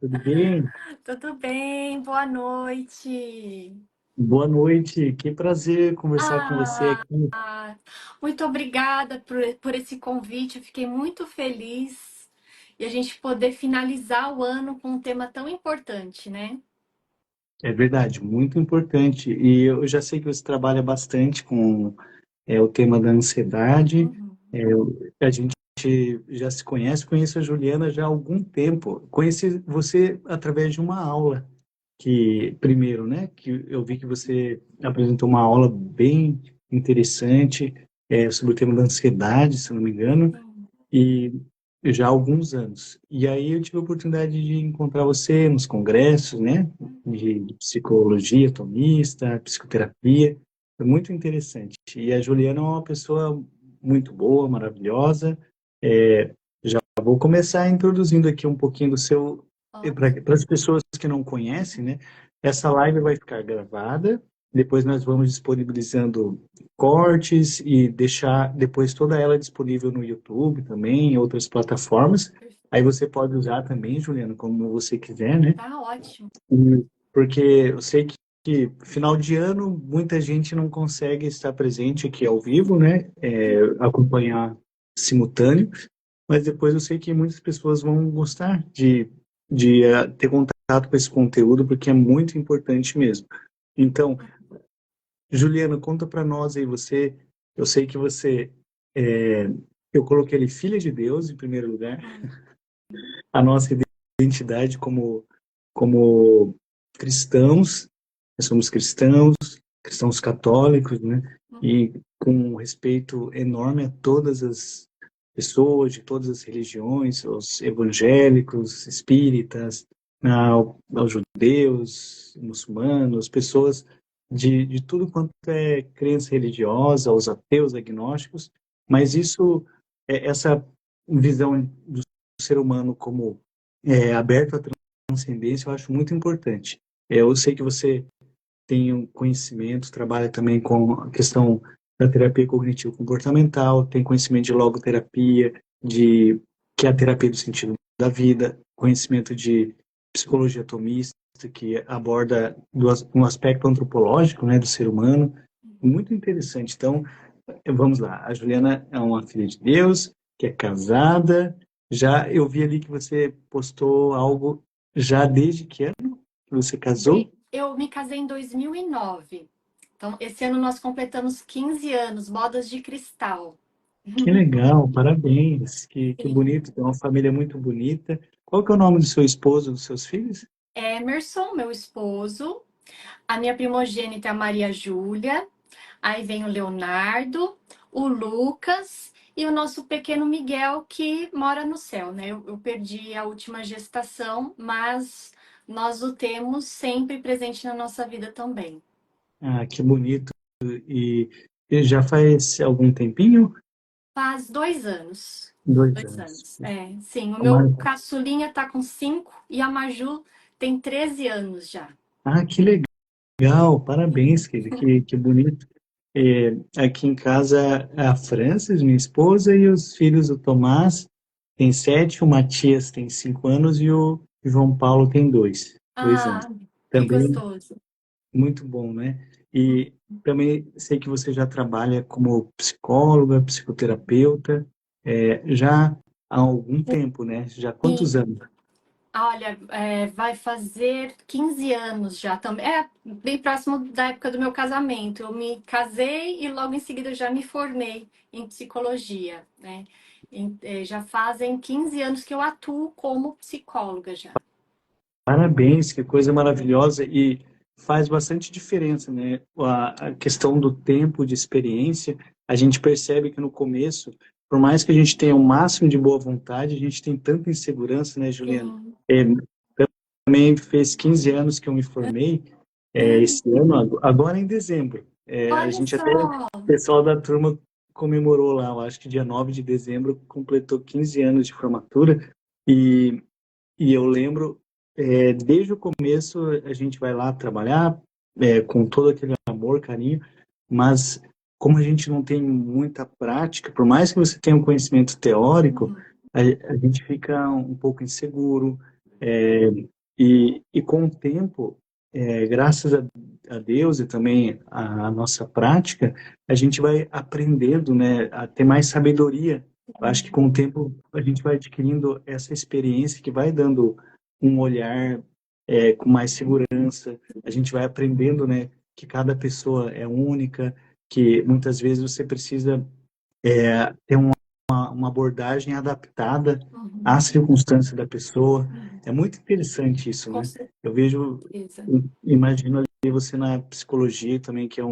Tudo bem? Tudo bem? Boa noite. Boa noite. Que prazer conversar com você Ah, aqui. muito obrigada por esse convite. Eu fiquei muito feliz e a gente poder finalizar o ano com um tema tão importante, né? É verdade, muito importante. E eu já sei que você trabalha bastante com o tema da ansiedade. Uhum. A gente já se conhece, conheço a Juliana já há algum tempo. Conheci você através de uma aula que, primeiro, né, que eu vi que você apresentou uma aula bem interessante sobre o tema da ansiedade, se eu não me engano. Sim. E já há alguns anos. E aí eu tive a oportunidade de encontrar você nos congressos, né, de psicologia atomista, psicoterapia. Foi muito interessante. E a Juliana é uma pessoa muito boa, maravilhosa. Já vou começar introduzindo aqui um pouquinho do seu, Ótimo. para as pessoas que não conhecem, né? Essa live vai ficar gravada, depois nós vamos disponibilizando cortes e deixar depois toda ela disponível no YouTube também, em outras plataformas. Aí Perfeito. você pode usar também, Juliano, como você quiser, né? Tá ótimo. Porque eu sei que final de ano muita gente não consegue estar presente aqui ao vivo, né? Acompanhar simultâneo, mas depois eu sei que muitas pessoas vão gostar de ter contato com esse conteúdo, porque é muito importante mesmo. Então, Juliana, conta para nós aí, eu sei que você, é, eu coloquei ali filha de Deus em primeiro lugar, Hum. a nossa identidade como cristãos, nós somos cristãos, cristãos católicos, né? Uhum. E com um respeito enorme a todas as pessoas de todas as religiões, os evangélicos, espíritas, aos judeus, muçulmanos, pessoas de tudo quanto é crença religiosa, aos ateus, agnósticos, mas essa visão do ser humano como aberto à transcendência, eu acho muito importante. Eu sei que você tem um conhecimento, trabalha também com a questão da terapia cognitivo-comportamental, tem conhecimento de logoterapia, que é a terapia do sentido da vida, conhecimento de psicologia atomista, que aborda um aspecto antropológico, né, do ser humano, muito interessante. Então, vamos lá. A Juliana é uma filha de Deus, que é casada. Já eu vi ali que você postou algo já desde que ano que você casou? Eu me casei em 2009. Então, esse ano nós completamos 15 anos, bodas de cristal. Que legal, parabéns. Que bonito, tem uma família muito bonita. Qual que é o nome do seu esposo, dos seus filhos? Emerson, meu esposo, a minha primogênita é a Maria Júlia, aí vem o Leonardo, o Lucas e o nosso pequeno Miguel que mora no céu, né? Eu perdi a última gestação, mas nós o temos sempre presente na nossa vida também. Ah, que bonito. E, e já faz algum tempinho? Faz 2 anos. 2 anos. 2 anos. É, sim. O meu Tomara- caçulinha tá com 5 e a Maju tem 13 anos já. Ah, que legal, parabéns, querido, que bonito. Aqui em casa, a Francis, minha esposa, e os filhos, o Tomás tem 7, o Matias tem 5 anos e o João Paulo tem dois anos. Ah, que Também gostoso. muito bom, né? E também sei que você já trabalha como psicóloga, psicoterapeuta, já há algum tempo, né? Já há quantos Sim. anos? Olha, vai fazer 15 anos já também. É bem próximo da época do meu casamento. Eu me casei e logo em seguida eu já me formei em psicologia, né? Já fazem 15 anos que eu atuo como psicóloga já. Parabéns, que coisa maravilhosa e faz bastante diferença, né? A questão do tempo de experiência, a gente percebe que no começo, por mais que a gente tenha o máximo de boa vontade, a gente tem tanta insegurança, né, Juliana? Sim. É, também fez 15 anos que eu me formei, esse ano, agora em dezembro. A Olha gente até, o só. pessoal da turma comemorou lá, eu acho que dia 9 de dezembro completou 15 anos de formatura e eu lembro, desde o começo, a gente vai lá trabalhar, com todo aquele amor, carinho, mas como a gente não tem muita prática, por mais que você tenha um conhecimento teórico, Uhum. a gente fica um pouco inseguro, E com o tempo, graças a Deus e também a nossa prática, a gente vai aprendendo, né, a ter mais sabedoria. Eu acho que com o tempo a gente vai adquirindo essa experiência que vai dando um olhar com mais segurança. A gente vai aprendendo, né, que cada pessoa é única, que muitas vezes você precisa ter uma abordagem adaptada à circunstância da pessoa. É muito interessante isso, Com né? Eu vejo, certeza. imagino ali você na psicologia também, que é,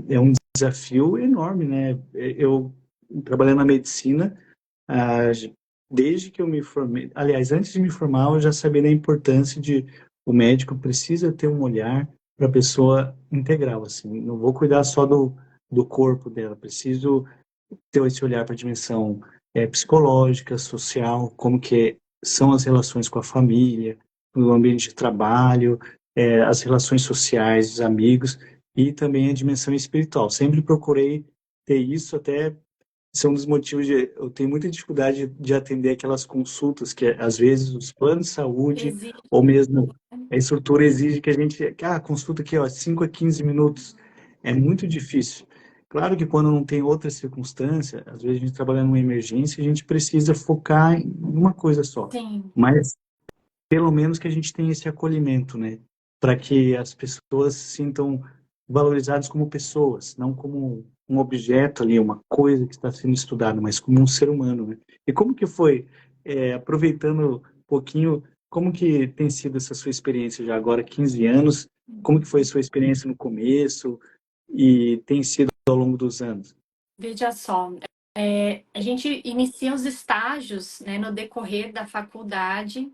é um desafio enorme, né? Eu, trabalhando na medicina, ah, desde que eu me formei, aliás, antes de me formar, eu já sabia da importância de o médico precisa ter um olhar para a pessoa integral, assim, não vou cuidar só do corpo dela, preciso ter esse olhar para a dimensão psicológica, social, como que são as relações com a família, no ambiente de trabalho, as relações sociais, os amigos e também a dimensão espiritual. Sempre procurei ter isso, até são um dos motivos de eu tenho muita dificuldade de atender aquelas consultas que às vezes os planos de saúde Existe. ou mesmo a estrutura exige que a gente, consulta aqui, ó, 5 a 15 minutos. É muito difícil. Claro que quando não tem outra circunstância, às vezes a gente trabalha numa emergência, a gente precisa focar em uma coisa só. Sim, Mas pelo menos que a gente tenha esse acolhimento, né? Para que as pessoas se sintam valorizadas como pessoas, não como um objeto ali, uma coisa que está sendo estudada, mas como um ser humano, né? E como que foi, aproveitando um pouquinho, como que tem sido essa sua experiência já agora, 15 anos? Como que foi a sua experiência no começo e tem sido ao longo dos anos? veja só, a gente inicia os estágios, né, no decorrer da faculdade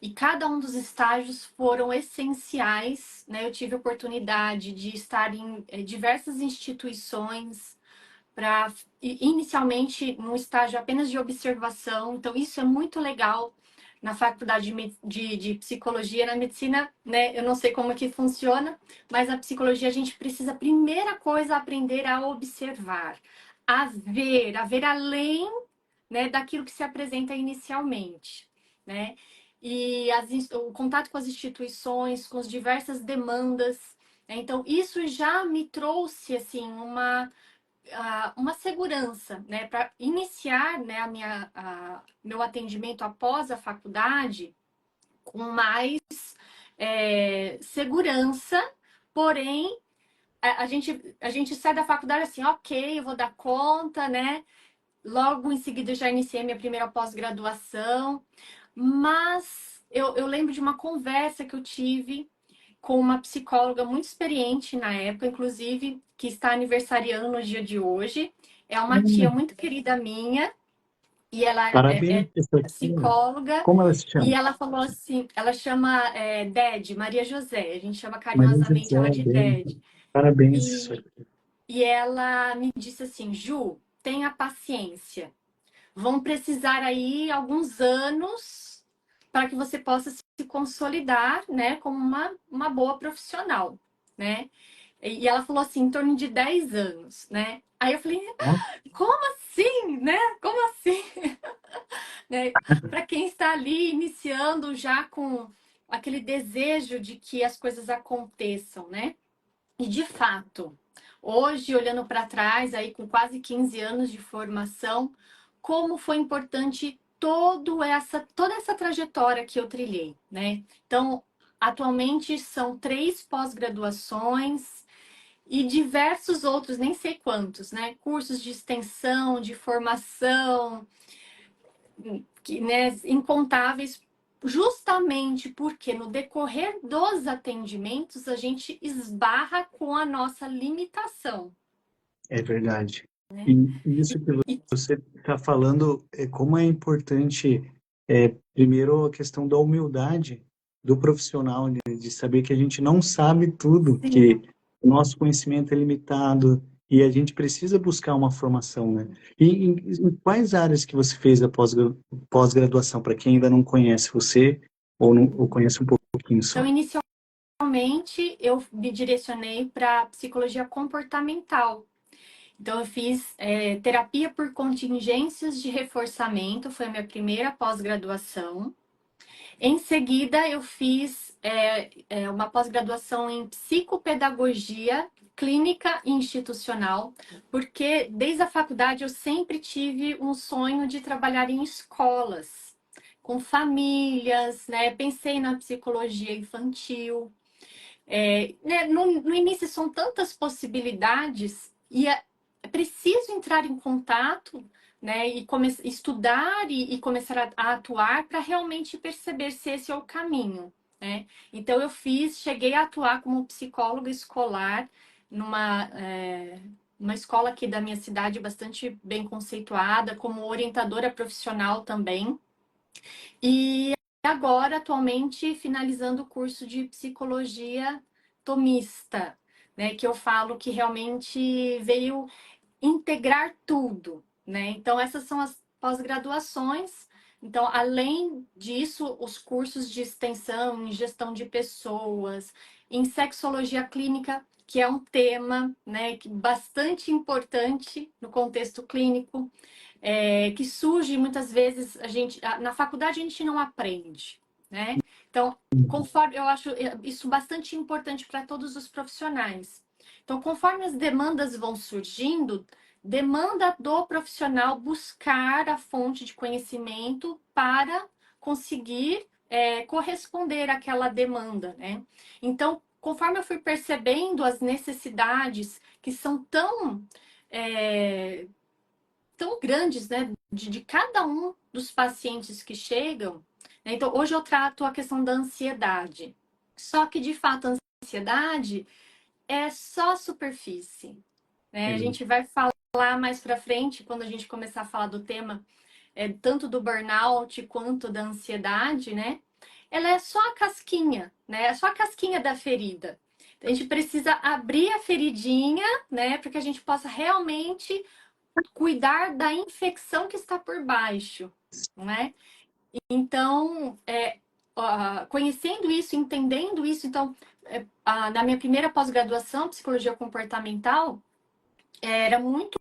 e cada um dos estágios foram essenciais, né? Eu tive a oportunidade de estar em diversas instituições para inicialmente num estágio apenas de observação, então isso é muito legal na faculdade de psicologia, na medicina, né? Eu não sei como é que funciona, mas na psicologia a gente precisa, primeira coisa, aprender a observar, a ver além, né, daquilo que se apresenta inicialmente, né? E o contato com as instituições, com as diversas demandas, né? Então isso já me trouxe assim uma segurança, né, para iniciar, né, meu atendimento após a faculdade com mais segurança, porém a gente sai da faculdade assim, ok, eu vou dar conta, né? Logo em seguida eu já iniciei minha primeira pós-graduação, mas eu lembro de uma conversa que eu tive com uma psicóloga muito experiente na época, inclusive, que está aniversariando no dia de hoje. É uma tia muito querida minha, e ela Parabéns, é professora. psicóloga, Como ela se e chama? ela falou assim, ela chama Ded, Maria José, a gente chama Maria carinhosamente ela José de Bem. Ded. Parabéns. E, e ela me disse assim, Ju, tenha paciência. Vão precisar aí alguns anos para que você possa se consolidar, né, como uma boa profissional, né? E ela falou assim, em torno de 10 anos, né? Aí eu falei, como assim, né? Como assim? Né? Para quem está ali iniciando já com aquele desejo de que as coisas aconteçam, né? E de fato, hoje, olhando para trás, aí com quase 15 anos de formação, como foi importante toda essa trajetória que eu trilhei, né? Então, atualmente são 3 pós-graduações e diversos outros, nem sei quantos, né? Cursos de extensão, de formação, que, né, incontáveis, justamente porque no decorrer dos atendimentos a gente esbarra com a nossa limitação. É verdade. E isso que E, você está falando, como é importante, primeiro, a questão da humildade do profissional, né, de saber que a gente não sabe tudo, sim, que o nosso conhecimento é limitado e a gente precisa buscar uma formação, né? E em quais áreas que você fez a pós-graduação, para quem ainda não conhece você ou, não, ou conhece um pouquinho então, só? inicialmente eu me direcionei para psicologia comportamental. Então, eu fiz terapia por contingências de reforçamento, foi a minha primeira pós-graduação. Em seguida, eu fiz uma pós-graduação em psicopedagogia clínica e institucional, porque desde a faculdade eu sempre tive um sonho de trabalhar em escolas, com famílias, né? Pensei na psicologia infantil. Né, no início são tantas possibilidades e é preciso entrar em contato, né, e estudar e começar a atuar para realmente perceber se esse é o caminho, né? Então eu cheguei a atuar como psicóloga escolar numa uma escola aqui da minha cidade bastante bem conceituada, como orientadora profissional também. E agora, atualmente, finalizando o curso de psicologia tomista, né? Que eu falo que realmente veio integrar tudo, né? Então, essas são as pós-graduações. Então, além disso, os cursos de extensão em gestão de pessoas, em sexologia clínica, que é um tema, né, bastante importante no contexto clínico, que surge muitas vezes na faculdade a gente não aprende, né? Então, conforme eu acho isso bastante importante para todos os profissionais. Então, conforme as demandas vão surgindo, demanda do profissional buscar a fonte de conhecimento para conseguir corresponder àquela demanda, né? Então, conforme eu fui percebendo as necessidades que são tão grandes, né, de cada um dos pacientes que chegam, né? Então, hoje eu trato a questão da ansiedade. Só que, de fato, a ansiedade é só superfície, né? A gente vai falar mais para frente, quando a gente começar a falar do tema, tanto do burnout quanto da ansiedade, né? Ela é só a casquinha, né? É só a casquinha da ferida. A gente precisa abrir a feridinha, né? Para que a gente possa realmente cuidar da infecção que está por baixo, não é? Então, conhecendo isso, entendendo isso, então, na minha primeira pós-graduação, psicologia comportamental, era muito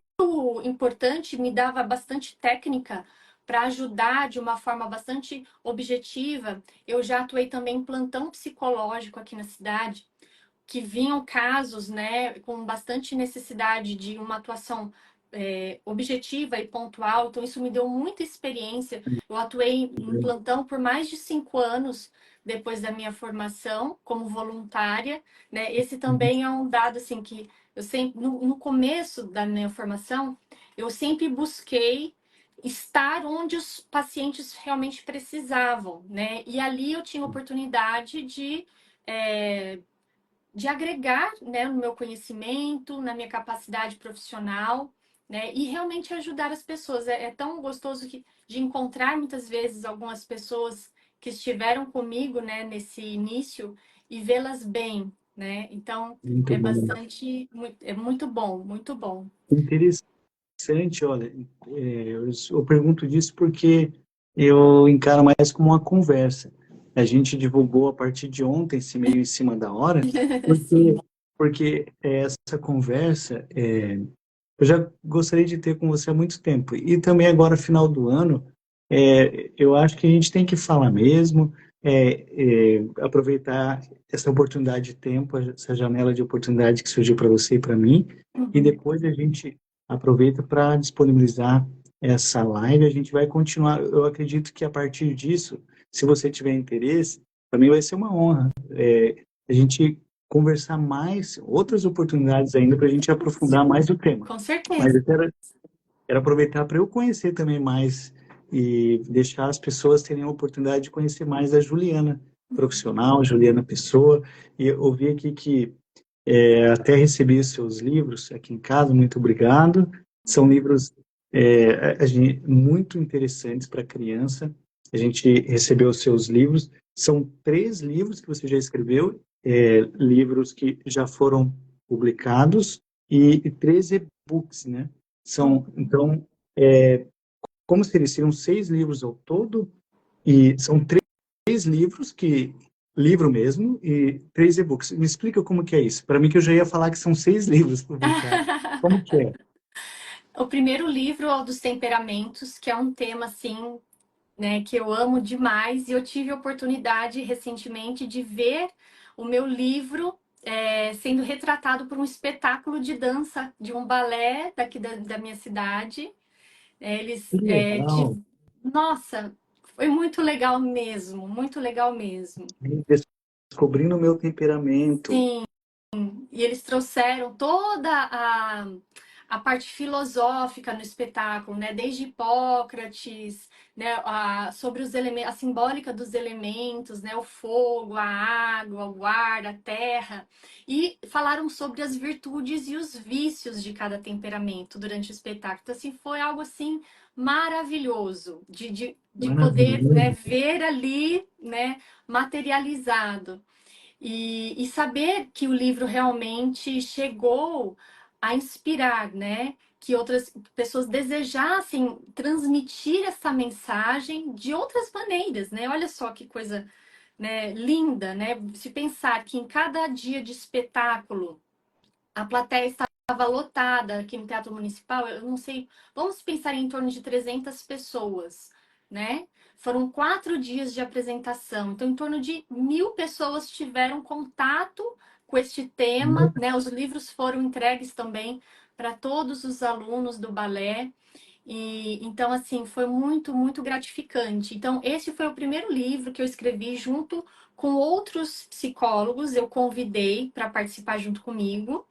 importante, me dava bastante técnica para ajudar de uma forma bastante objetiva. Eu já atuei também em plantão psicológico aqui na cidade, que vinham casos, né, com bastante necessidade de uma atuação objetiva e pontual. Então, isso me deu muita experiência. Eu atuei em plantão por mais de 5 anos depois da minha formação como voluntária, né? Esse também é um dado assim que eu sempre, no começo da minha formação, eu sempre busquei estar onde os pacientes realmente precisavam, né? E ali eu tinha oportunidade de agregar, né, no meu conhecimento, na minha capacidade profissional, né, e realmente ajudar as pessoas. É tão gostoso de encontrar muitas vezes algumas pessoas que estiveram comigo, né, nesse início e vê-las bem, né? Então Muito é bom. é muito bom, muito bom. Interessante, olha, eu pergunto disso porque eu encaro mais como uma conversa. A gente divulgou a partir de ontem, esse meio em cima da hora, porque, Sim, porque essa conversa eu já gostaria de ter com você há muito tempo. E também agora, final do ano, eu acho que a gente tem que falar mesmo, aproveitar essa oportunidade de tempo, essa janela de oportunidade que surgiu para você e para mim, e uhum. depois a gente aproveita para disponibilizar essa live. A gente vai continuar. Eu acredito que a partir disso, se você tiver interesse, também vai ser uma honra a gente conversar mais, outras oportunidades ainda para a gente aprofundar mais o tema. Com Mas certeza. eu quero aproveitar para eu conhecer também mais e deixar as pessoas terem a oportunidade de conhecer mais a Juliana profissional, Juliana pessoa. E eu ouvi aqui que até recebi os seus livros aqui em casa, muito obrigado. São livros muito interessantes para criança. A gente recebeu os seus livros. São 3 livros que você já escreveu, livros que já foram publicados, e 3 e-books, né? Então, como seriam 6 livros ao todo, e são 3 livros livro mesmo, e 3 e-books. Me explica como que é isso. Para mim que eu já ia falar que são 6 livros publicados. Como que é? O primeiro livro é o dos temperamentos, que é um tema assim né, que eu amo demais, e eu tive a oportunidade recentemente de ver o meu livro sendo retratado por um espetáculo de dança de um balé daqui da minha cidade. Que Eles, legal. nossa, foi muito legal mesmo, muito legal mesmo. Descobrindo o meu temperamento. Sim. E eles trouxeram toda a parte filosófica no espetáculo, né? Desde Hipócrates, né? Sobre os elementos, a simbólica dos elementos, né? O fogo, a água, o ar, a terra. E falaram sobre as virtudes e os vícios de cada temperamento durante o espetáculo. Então, assim, foi algo assim maravilhoso de poder, né, Maravilhoso. ver ali, né, materializado. E saber que o livro realmente chegou a inspirar, né? Que outras pessoas desejassem transmitir essa mensagem de outras maneiras, né? Olha só que coisa, né, linda, né? Se pensar que em cada dia de espetáculo a plateia estava lotada aqui no Teatro Municipal, eu não sei, vamos pensar em torno de 300 pessoas, né? Foram 4 dias de apresentação, então em torno de 1.000 pessoas tiveram contato com este tema, né? Os livros foram entregues também para todos os alunos do balé. E então, assim, foi muito, muito gratificante. Então, esse foi o primeiro livro que eu escrevi junto com outros psicólogos, eu convidei para participar junto comigo,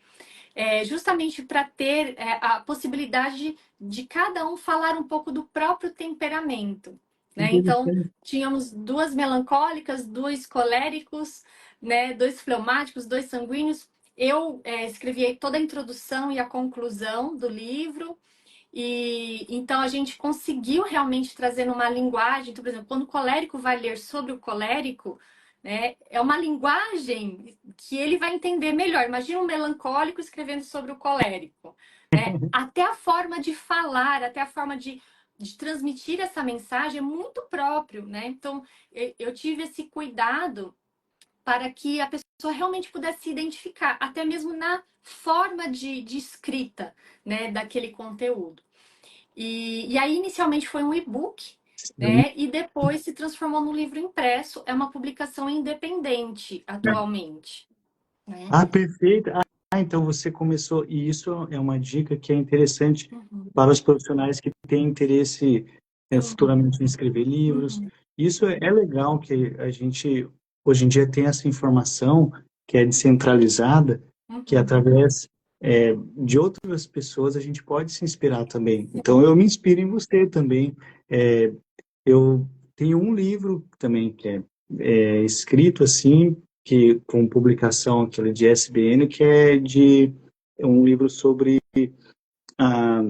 justamente para ter a possibilidade de cada um falar um pouco do próprio temperamento, né? Então, Interessante. tínhamos 2 melancólicas, 2 coléricos, né? 2 fleumáticos, 2 sanguíneos. Eu escrevi toda a introdução e a conclusão do livro. E então a gente conseguiu realmente trazer numa linguagem, então, por exemplo, quando o colérico vai ler sobre o colérico, né, é uma linguagem que ele vai entender melhor. Imagina um melancólico escrevendo sobre o colérico, né? Até a forma de falar, até a forma de transmitir essa mensagem é muito próprio, né? Então eu tive esse cuidado para que a pessoa realmente pudesse se identificar, até mesmo na forma de escrita, né, daquele conteúdo. E aí, inicialmente, foi um e-book, Sim. né, e depois se transformou num livro impresso. É uma publicação independente atualmente, né? Ah, perfeito. Então você começou, e isso é uma dica que é interessante Uhum, para os profissionais que têm interesse uhum, futuramente em escrever livros. uhum, Isso é legal que a gente, hoje em dia, tem essa informação que é descentralizada, que uhum. através de outras pessoas a gente pode se inspirar também. Então, eu me inspiro em você também. É, eu tenho um livro também que é escrito assim, que com publicação aquele de SBN, que é um livro sobre a,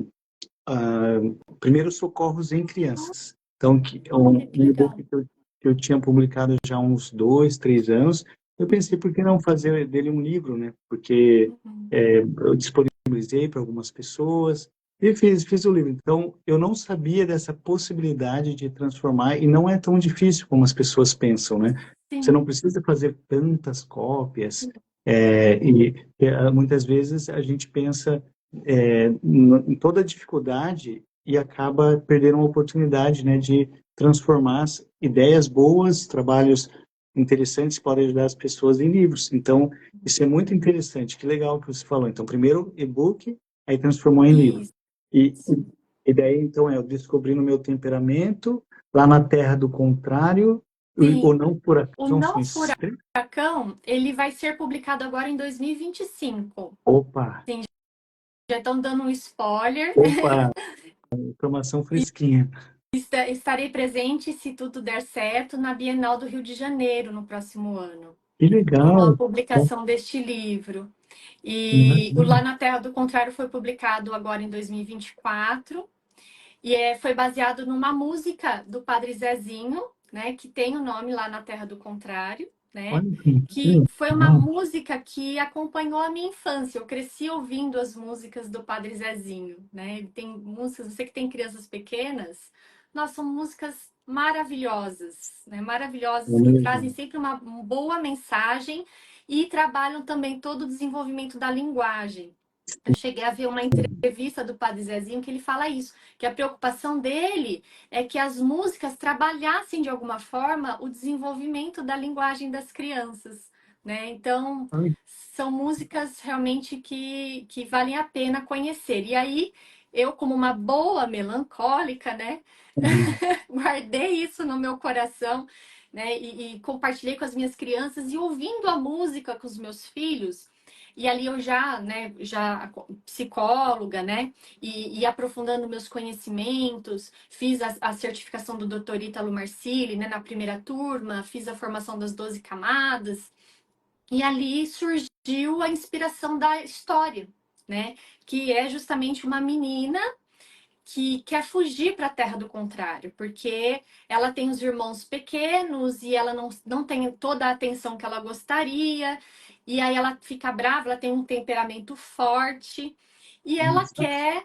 a primeiros socorros em crianças. Então, que é Olha que um e-book legal. que eu tinha publicado já há uns 2, 3 anos. Eu pensei, por que não fazer dele um livro, né? Porque Uhum. eu disponibilizei para algumas pessoas e fiz o livro. Então, eu não sabia dessa possibilidade de transformar, e não é tão difícil como as pessoas pensam, né? Você Sim, não precisa fazer tantas cópias, muitas vezes a gente pensa em toda a dificuldade e acaba perdendo uma oportunidade, né, de transformar as ideias boas, trabalhos interessantes que podem ajudar as pessoas em livros. Então, isso é muito interessante. Que legal que você falou. Então, primeiro e-book, aí transformou em livro. isso. E, e daí, então, eu descobri no meu temperamento, lá na Terra do Contrário, Sim. ou não por O acaso, são Não escritos. Furacão, ele vai ser publicado agora em 2025. Opa, Sim, já estão dando um spoiler. opa, informação fresquinha. Estarei presente, se tudo der certo, na Bienal do Rio de Janeiro no próximo ano, Que com a legal. publicação deste livro. E o Lá Maravilha. na Terra do Contrário foi publicado agora em 2024 e foi baseado numa música do Padre Zezinho, né, que tem o nome Lá na Terra do Contrário, né, Olha que que foi uma legal. música que acompanhou a minha infância. Eu cresci ouvindo as músicas do Padre Zezinho, né? Ele tem músicas, você que tem crianças pequenas, nossa, são músicas maravilhosas, né? É Maravilhosas, que trazem mesmo. sempre uma boa mensagem e trabalham também todo o desenvolvimento da linguagem. Eu cheguei a ver uma entrevista do Padre Zezinho que ele fala isso, que a preocupação dele é que as músicas trabalhassem de alguma forma o desenvolvimento da linguagem das crianças, né? Então, são músicas realmente que valem a pena conhecer. E aí, eu, como uma boa melancólica, né, guardei isso no meu coração, né, e compartilhei com as minhas crianças e ouvindo a música com os meus filhos. E ali eu já, né, já psicóloga, né, e aprofundando meus conhecimentos, fiz a certificação do Dr. Ítalo Marcilli, né, na primeira turma, fiz a formação das 12 camadas, e ali surgiu a inspiração da história, né, que é justamente uma menina que quer fugir para a terra do contrário, porque ela tem os irmãos pequenos e ela não tem toda a atenção que ela gostaria, e aí ela fica brava, ela tem um temperamento forte, e ela quer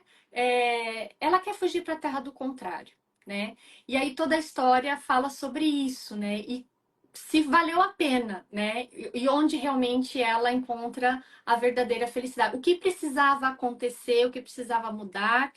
fugir para a terra do contrário, né? E aí toda a história fala sobre isso, né? E se valeu a pena, né? E onde realmente ela encontra a verdadeira felicidade. O que precisava acontecer, o que precisava mudar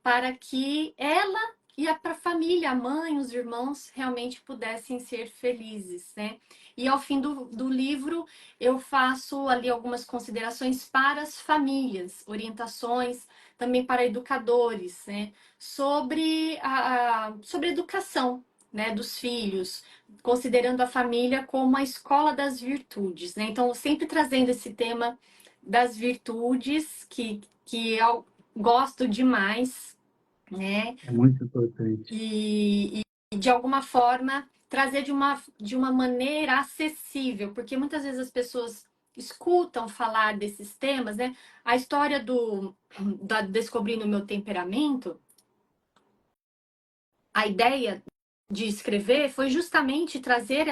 para que ela e a família, a mãe, os irmãos realmente pudessem ser felizes, né? E ao fim do livro eu faço ali algumas considerações para as famílias, orientações também para educadores, né? Sobre a educação, né, dos filhos, considerando a família como a escola das virtudes, né? Então, sempre trazendo esse tema das virtudes que eu gosto demais, né? É muito importante. E de alguma forma trazer de uma maneira acessível, porque muitas vezes as pessoas escutam falar desses temas, né? A história da Descobrindo o Meu Temperamento, a ideia de escrever foi justamente trazer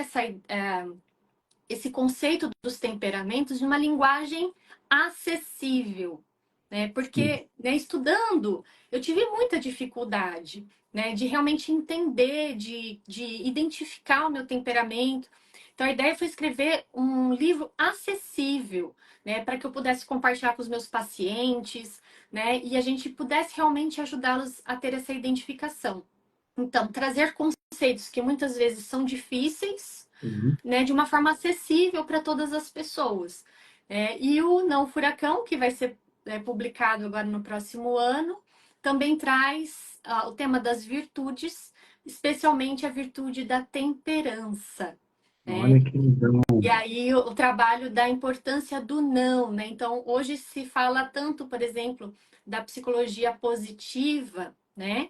esse conceito dos temperamentos de uma linguagem acessível, né? Porque, né, estudando, eu tive muita dificuldade, né, de realmente entender, de identificar o meu temperamento. Então, a ideia foi escrever um livro acessível, né, para que eu pudesse compartilhar com os meus pacientes, né, e a gente pudesse realmente ajudá-los a ter essa identificação. Então, trazer conceitos que muitas vezes são difíceis, Uhum. né, de uma forma acessível para todas as pessoas. E o Não Furacão, que vai ser publicado agora no próximo ano, também traz o tema das virtudes, especialmente a virtude da temperança, Olha né? que legal. E aí o trabalho da importância do não, né? Então, hoje se fala tanto, por exemplo, da psicologia positiva, né?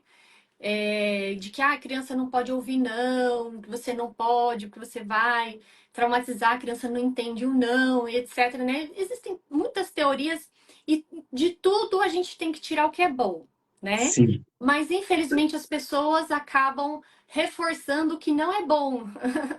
De que a criança não pode ouvir não, que você não pode, que você vai traumatizar, a criança não entende o não, e etc, né? Existem muitas teorias e de tudo a gente tem que tirar o que é bom, né? Sim, Mas infelizmente as pessoas acabam reforçando o que não é bom,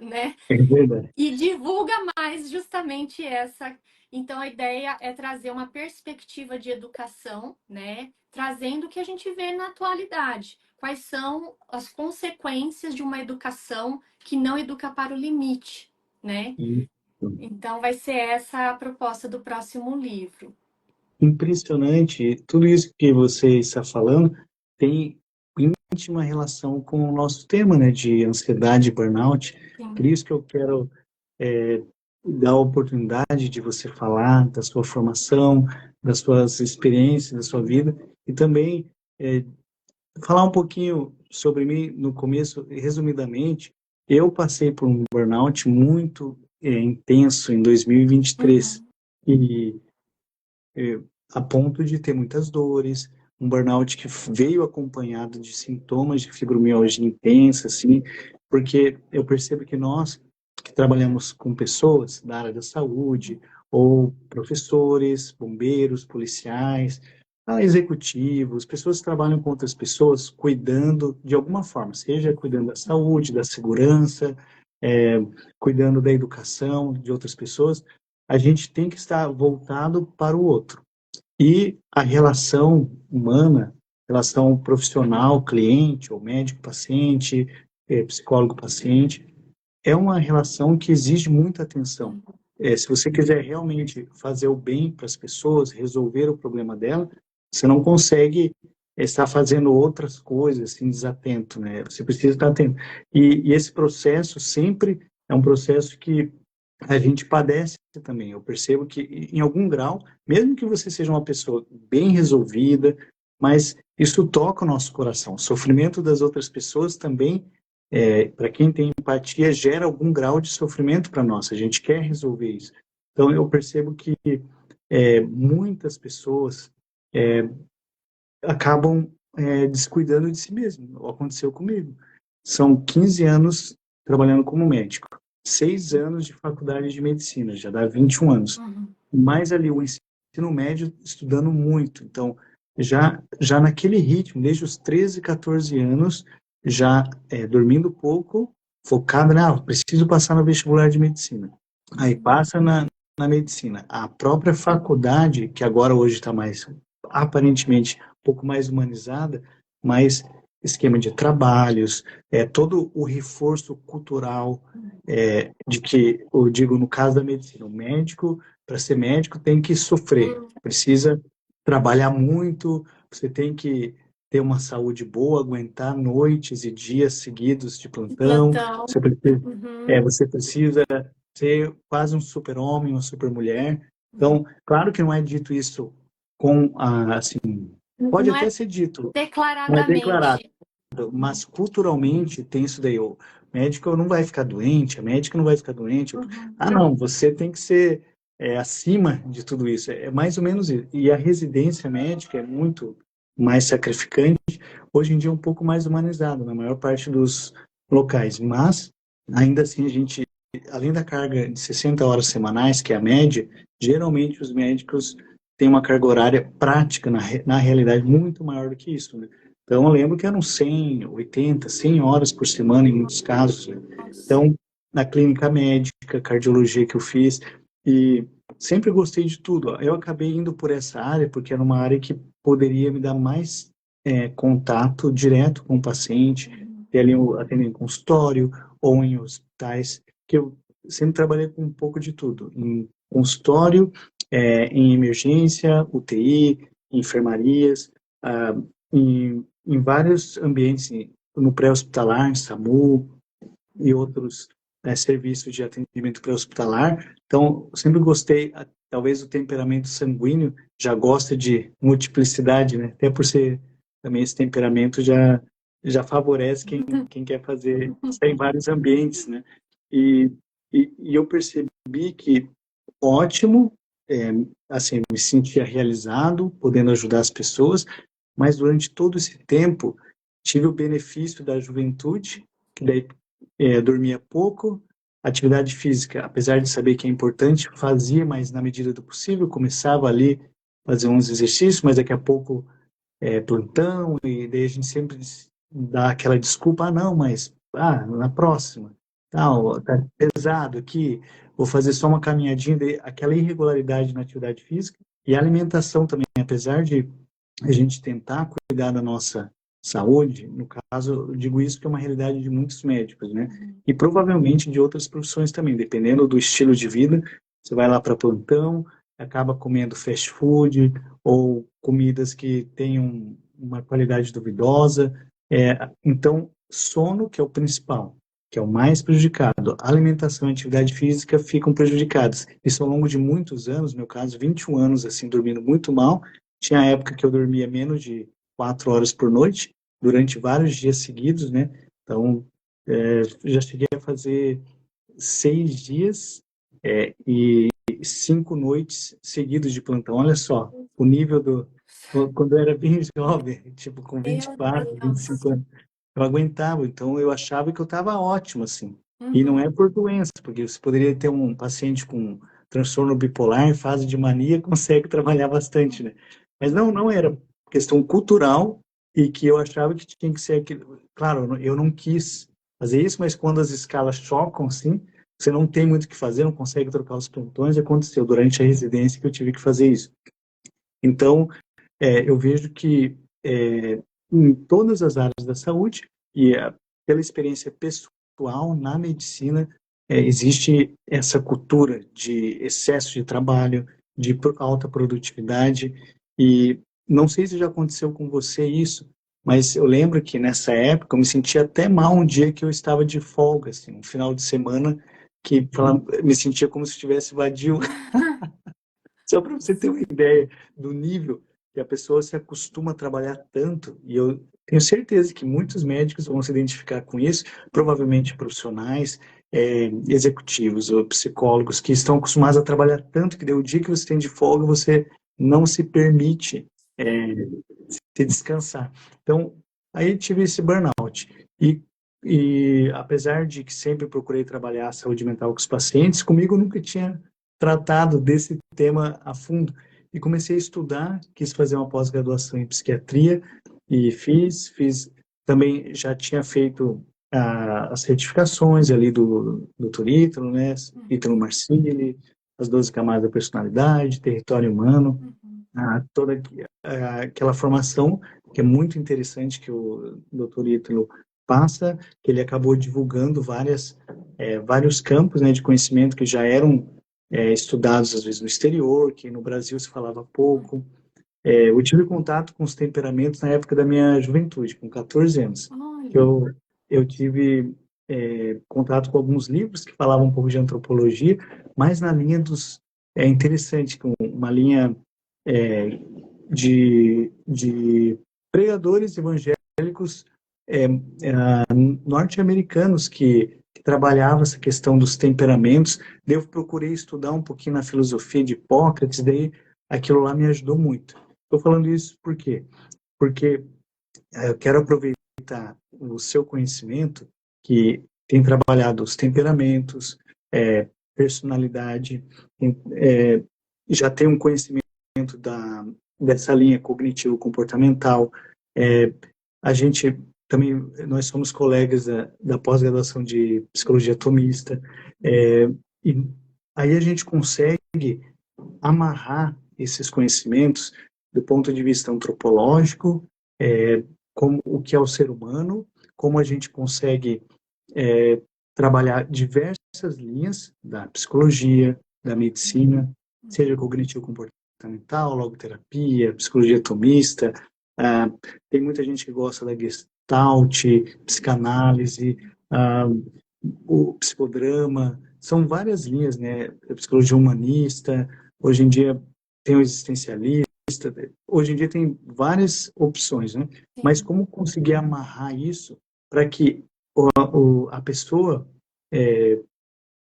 né? é verdade. E divulga mais justamente essa. Então, a ideia é trazer uma perspectiva de educação, né? Trazendo o que a gente vê na atualidade. Quais são as consequências de uma educação que não educa para o limite, né? Isso. Então, vai ser essa a proposta do próximo livro. Impressionante. Tudo isso que você está falando tem íntima relação com o nosso tema, né, de ansiedade e burnout. Por Sim. isso que eu quero dar a oportunidade de você falar da sua formação, das suas experiências, da sua vida, e também falar um pouquinho sobre mim no começo, resumidamente. Eu passei por um burnout muito intenso em 2023, Uhum. e a ponto de ter muitas dores, um burnout que veio acompanhado de sintomas de fibromialgia intensa, assim, porque eu percebo que nós que trabalhamos com pessoas da área da saúde, ou professores, bombeiros, policiais, executivos, pessoas que trabalham com outras pessoas, cuidando de alguma forma, seja cuidando da saúde, da segurança, é, cuidando da educação de outras pessoas, a gente tem que estar voltado para o outro. E a relação humana, relação profissional, cliente, ou médico-paciente, psicólogo-paciente, é uma relação que exige muita atenção. se você quiser realmente fazer o bem para as pessoas, resolver o problema dela, você não consegue estar fazendo outras coisas, assim, desatento, né? Você precisa estar atento. E esse processo sempre é um processo que a gente padece também. Eu percebo que, em algum grau, mesmo que você seja uma pessoa bem resolvida, mas isso toca o nosso coração. O sofrimento das outras pessoas também, para quem tem empatia, gera algum grau de sofrimento para nós. A gente quer resolver isso. Então, eu percebo que muitas pessoas acabam descuidando de si mesmo. Aconteceu comigo. São 15 anos trabalhando como médico, 6 anos de faculdade de medicina, já dá 21 anos. Uhum. Mais ali o ensino médio estudando muito. Então, já naquele ritmo, desde os 13, 14 anos, já dormindo pouco, focado, preciso passar no vestibular de medicina. Aí passa na medicina. A própria faculdade, que agora hoje está mais, aparentemente, um pouco mais humanizada, mas esquema de trabalhos, todo o reforço cultural, de que, eu digo, no caso da medicina, o médico, para ser médico, tem que sofrer, precisa trabalhar muito, você tem que ter uma saúde boa, aguentar noites e dias seguidos de plantão, Plantão. Uhum. você precisa ser quase um super-homem, uma super-mulher. Então, claro que não é dito isso com, assim, pode Não até é ser dito, não é declarado, declaradamente. mas culturalmente tem isso daí. O médico não vai ficar doente, a médica não vai ficar doente. Uhum. Ah, não, você tem que ser acima de tudo isso. É mais ou menos isso. E a residência médica é muito mais sacrificante, hoje em dia é um pouco mais humanizado na maior parte dos locais, mas ainda assim a gente, além da carga de 60 horas semanais, que é a média, geralmente os médicos têm uma carga horária prática, na realidade, muito maior do que isso, né? Então, eu lembro que eram 100, 80, 100 horas por semana em muitos casos, né? Nossa. Então, na clínica médica, cardiologia que eu fiz, e sempre gostei de tudo. Eu acabei indo por essa área porque era uma área que poderia me dar mais contato direto com o paciente, ter ali atendendo em consultório ou em hospitais, que eu sempre trabalhei com um pouco de tudo. Em consultório, em emergência, UTI, enfermarias, ah, em vários ambientes, no pré-hospitalar, em SAMU e outros serviços de atendimento pré-hospitalar. Então, eu sempre gostei, talvez o temperamento sanguíneo já gosta de multiplicidade, né? Até por ser também esse temperamento já favorece quem quer fazer, estar em vários ambientes, né? E, e eu percebi que ótimo, assim, me sentia realizado, podendo ajudar as pessoas, mas durante todo esse tempo tive o benefício da juventude, que daí dormia pouco, atividade física, apesar de saber que é importante, fazia, mas na medida do possível, começava ali a fazer uns exercícios, mas daqui a pouco plantão, e daí a gente sempre dá aquela desculpa, não, mas na próxima, tal, tá pesado aqui, vou fazer só uma caminhadinha, aquela irregularidade na atividade física, e a alimentação também, apesar de a gente tentar cuidar da nossa saúde, no caso, eu digo isso que é uma realidade de muitos médicos, né? E provavelmente de outras profissões também, dependendo do estilo de vida, você vai lá para plantão, acaba comendo fast food ou comidas que tenham uma qualidade duvidosa. Então, sono, que é o principal, que é o mais prejudicado, alimentação e atividade física ficam prejudicadas. Isso ao longo de muitos anos, no meu caso, 21 anos, assim, dormindo muito mal. Tinha época que eu dormia menos de 4 horas por noite, durante vários dias seguidos, né? Então, já cheguei a fazer 6 dias e 5 noites seguidas de plantão. Olha só, o nível quando eu era bem jovem, tipo com Meu 24, Deus. 25 anos, eu aguentava. Então, eu achava que eu estava ótimo, assim. E não Uhum. é por doença, porque você poderia ter um paciente com transtorno bipolar, em fase de mania, consegue trabalhar bastante, né? Mas não era questão cultural e que eu achava que tinha que ser aquilo. Claro, eu não quis fazer isso, mas quando as escalas chocam, assim, você não tem muito o que fazer, não consegue trocar os plantões, aconteceu durante a residência que eu tive que fazer isso. Então, eu vejo que em todas as áreas da saúde, e pela experiência pessoal na medicina, existe essa cultura de excesso de trabalho, de alta produtividade, e não sei se já aconteceu com você isso, mas eu lembro que nessa época eu me sentia até mal um dia que eu estava de folga, assim, um final de semana, que me sentia como se estivesse vadio. Só para você ter uma ideia do nível que a pessoa se acostuma a trabalhar tanto, e eu tenho certeza que muitos médicos vão se identificar com isso, provavelmente profissionais, executivos ou psicólogos que estão acostumados a trabalhar tanto que daí o dia que você tem de folga você não se permite se descansar. Então, aí tive esse burnout. E apesar de que sempre procurei trabalhar a saúde mental com os pacientes, comigo eu nunca tinha tratado desse tema a fundo. E comecei a estudar, quis fazer uma pós-graduação em psiquiatria e fiz também já tinha feito as certificações ali do Dr. Ítalo, né? Ítalo Marcilli, as 12 camadas da personalidade, território humano, toda aquela formação que é muito interessante que o Dr. Ítalo passa, que ele acabou divulgando vários campos, né, de conhecimento que já eram estudados às vezes no exterior, que no Brasil se falava pouco. Eu tive contato com os temperamentos na época da minha juventude, com 14 anos. Olha. Eu tive contato com alguns livros que falavam um pouco de antropologia, mas na linha dos... É interessante, com uma linha de pregadores evangélicos norte-americanos que trabalhavam essa questão dos temperamentos. Eu procurei estudar um pouquinho na filosofia de Hipócrates, daí aquilo lá me ajudou muito. Estou falando isso por quê? Porque eu quero aproveitar o seu conhecimento, que tem trabalhado os temperamentos, personalidade, já tem um conhecimento dessa linha cognitivo-comportamental. A gente também, nós somos colegas da pós-graduação de psicologia atomista, e aí a gente consegue amarrar esses conhecimentos do ponto de vista antropológico, como o que é o ser humano, como a gente consegue trabalhar diversas linhas da psicologia, da medicina, seja cognitivo-comportamental, logoterapia, psicologia atomista. Tem muita gente que gosta da Gestalt, psicanálise, o psicodrama. São várias linhas, né? A psicologia humanista. Hoje em dia tem o existencialista. Hoje em dia tem várias opções, né? Sim. Mas como conseguir amarrar isso para que a pessoa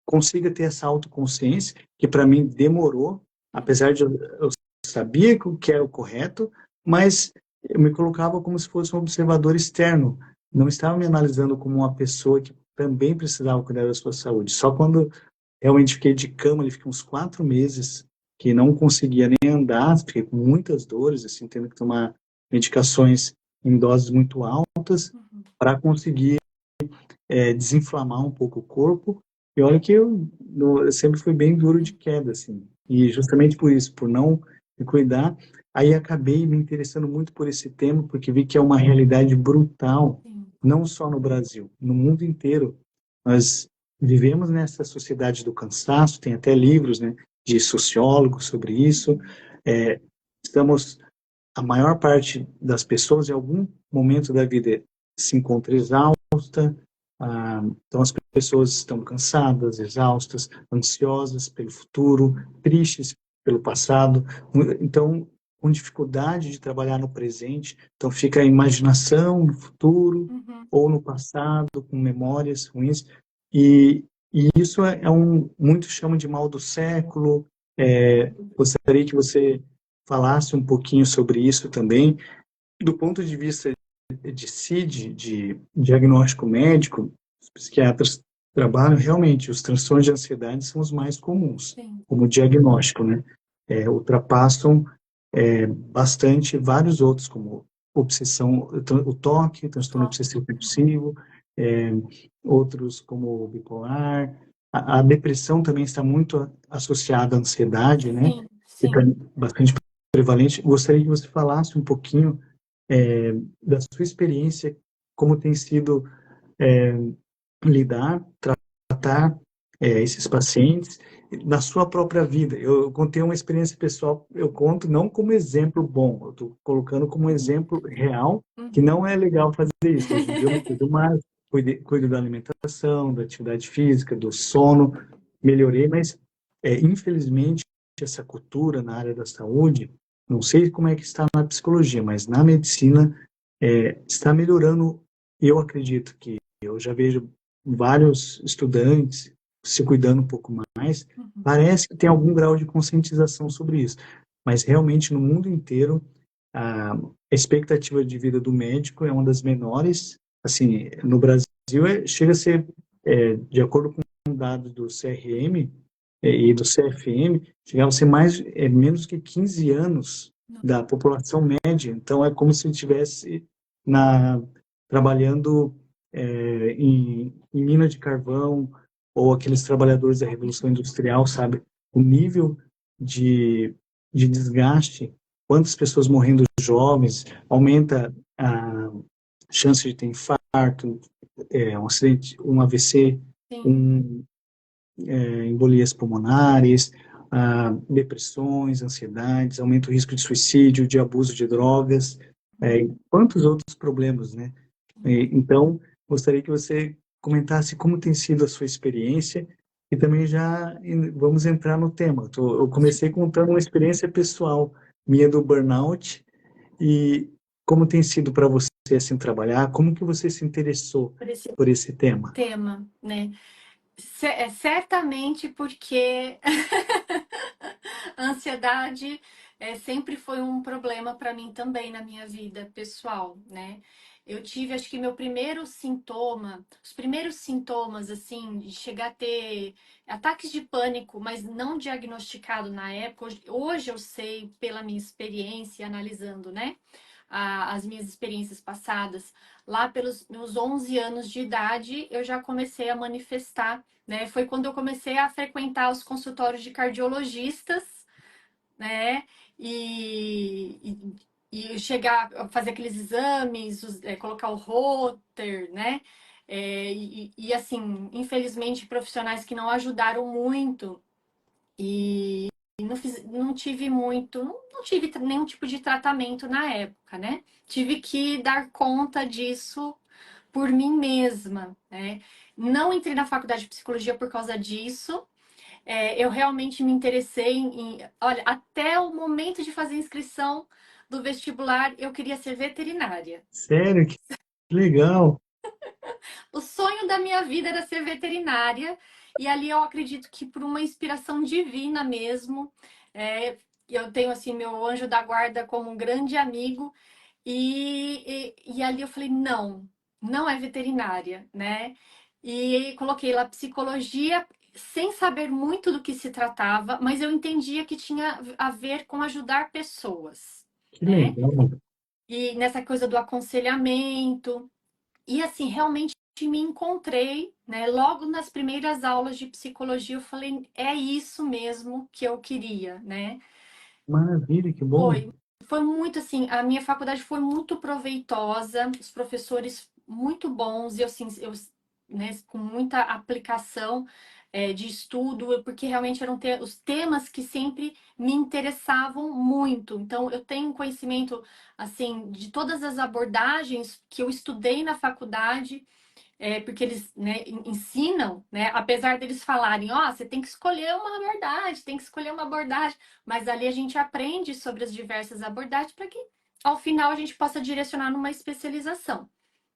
consiga ter essa autoconsciência, que para mim demorou, apesar de eu sabia o que era o correto, mas eu me colocava como se fosse um observador externo, não estava me analisando como uma pessoa que também precisava cuidar da sua saúde. Só quando realmente fiquei de cama, ele fiquei uns 4 meses que não conseguia nem andar, fiquei com muitas dores, assim, tendo que tomar medicações em doses muito altas para conseguir desinflamar um pouco o corpo. E olha que eu sempre fui bem duro de queda, assim. E justamente por isso, por não me cuidar, aí acabei me interessando muito por esse tema, porque vi que é uma realidade brutal, não só no Brasil, no mundo inteiro. Nós vivemos nessa sociedade do cansaço, tem até livros, né, de sociólogos sobre isso. A maior parte das pessoas, em algum momento da vida, se encontra exausta. Então, as pessoas estão cansadas, exaustas, ansiosas pelo futuro, tristes pelo passado. Então, com dificuldade de trabalhar no presente. Então, fica a imaginação no futuro ou no passado, com memórias ruins. E isso muito chama de mal do século. Gostaria que você falasse um pouquinho sobre isso também, do ponto de vista de CID, de diagnóstico médico. Os psiquiatras trabalham realmente, os transtornos de ansiedade são os mais comuns, como diagnóstico, né? Ultrapassam bastante vários outros, como obsessão, o TOC, transtorno obsessivo compulsivo, outros como o bipolar. A depressão também está muito associada à ansiedade, né? Sim. Fica bastante prevalente. Gostaria que você falasse um pouquinho da sua experiência, como tem sido lidar, tratar esses pacientes na sua própria vida. Eu contei uma experiência pessoal, eu conto não como exemplo bom, eu estou colocando como exemplo real, que Uhum. não é legal fazer isso. Hoje em dia eu me cuido mais, cuido da alimentação, da atividade física, do sono, melhorei, mas infelizmente essa cultura na área da saúde, não sei como é que está na psicologia, mas na medicina está melhorando. Eu acredito que eu já vejo vários estudantes se cuidando um pouco mais. Uhum. Parece que tem algum grau de conscientização sobre isso, mas realmente no mundo inteiro a expectativa de vida do médico é uma das menores. Assim, no Brasil chega a ser, de acordo com dados do CRM e do CFM, chegava a ser menos que 15 anos Não. da população média. Então é como se ele estivesse trabalhando em mina de carvão, ou aqueles trabalhadores da Revolução Industrial, sabe? O nível de, de desgaste, quantas pessoas morrendo jovens, aumenta a chance de ter infarto, um acidente, um AVC, Sim. um, embolias pulmonares, depressões, ansiedades, aumenta o risco de suicídio, de abuso de drogas, e quantos outros problemas, né? Então, gostaria que você comentasse como tem sido a sua experiência e também vamos entrar no tema. Eu comecei contando uma experiência pessoal minha do burnout e como tem sido para você assim trabalhar, como que você se interessou Por esse por esse tema? tema, né? Certamente porque a ansiedade sempre foi um problema para mim também na minha vida pessoal, né? Eu tive, acho que meu primeiro sintoma, os primeiros sintomas, assim, de chegar a ter ataques de pânico, mas não diagnosticado na época. Hoje eu sei, pela minha experiência, analisando, né? As minhas experiências passadas, lá pelos meus 11 anos de idade, eu já comecei a manifestar, né? Foi quando eu comecei a frequentar os consultórios de cardiologistas, né? E chegar a fazer aqueles exames, colocar o Holter, né? Assim, infelizmente, profissionais que não ajudaram muito e não tive muito, não tive nenhum tipo de tratamento na época, né? Tive que dar conta disso por mim mesma, né? Não entrei na faculdade de psicologia por causa disso. Eu realmente me interessei olha, até o momento de fazer a inscrição do vestibular, eu queria ser veterinária. Sério, que legal! O sonho da minha vida era ser veterinária, e ali eu acredito que por uma inspiração divina mesmo, eu tenho assim meu anjo da guarda como um grande amigo, e ali eu falei, não, não é veterinária, né? E coloquei lá psicologia, sem saber muito do que se tratava, mas eu entendia que tinha a ver com ajudar pessoas, Que né? legal! E nessa coisa do aconselhamento. E assim, realmente me encontrei, né? Logo nas primeiras aulas de psicologia, eu falei, é isso mesmo que eu queria, né? Maravilha, que bom! Foi, foi muito assim, a minha faculdade foi muito proveitosa, os professores muito bons, e assim, né, com muita aplicação de estudo, porque realmente eram os temas que sempre me interessavam muito. Então, eu tenho conhecimento, assim, de todas as abordagens que eu estudei na faculdade, porque eles, né, ensinam, né, apesar deles falarem, ó, você tem que escolher uma abordagem, tem que escolher uma abordagem, mas ali a gente aprende sobre as diversas abordagens para que ao final a gente possa direcionar numa especialização,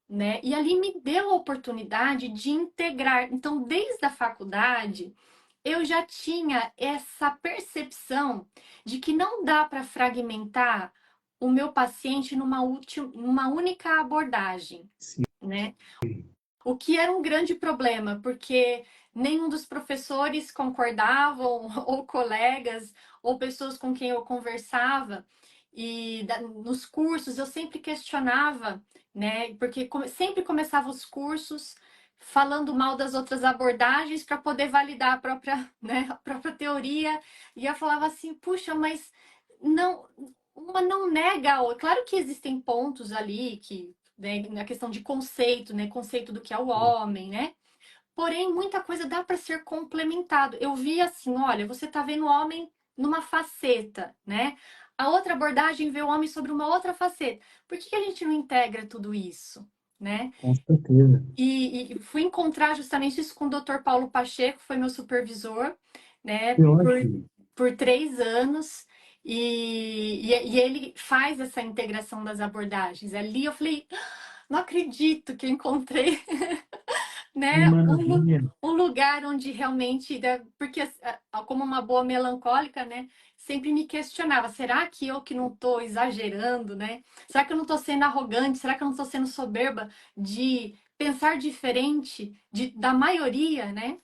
né? E ali me deu a oportunidade de integrar. Então, desde a faculdade, eu já tinha essa percepção de que não dá para fragmentar o meu paciente numa única abordagem, Sim, né? O que era um grande problema, porque nenhum dos professores concordavam, ou colegas, ou pessoas com quem eu conversava. E nos cursos eu sempre questionava, né? Porque sempre começava os cursos falando mal das outras abordagens para poder validar a própria, né, a própria teoria. E eu falava assim, puxa, mas não, uma não nega a outra. Claro que existem pontos ali que, né, na questão de conceito, né? Conceito do que é o homem, né? porém muita coisa dá para ser complementado. Eu vi assim, olha, você está vendo o homem numa faceta, né? A outra abordagem vê o homem sobre uma outra faceta. Por que a gente não integra tudo isso, né? Com certeza. E fui encontrar justamente isso com o Dr. Paulo Pacheco, foi meu supervisor, né, Que ótimo. por 3 anos, e ele faz essa integração das abordagens. Ali eu falei, não acredito que eu encontrei, Que né, maravilha. um lugar onde realmente, porque como uma boa melancólica, né, sempre me questionava, será que eu que não estou exagerando, né? Será que eu não estou sendo arrogante? Será que eu não estou sendo soberba de pensar diferente da maioria, né?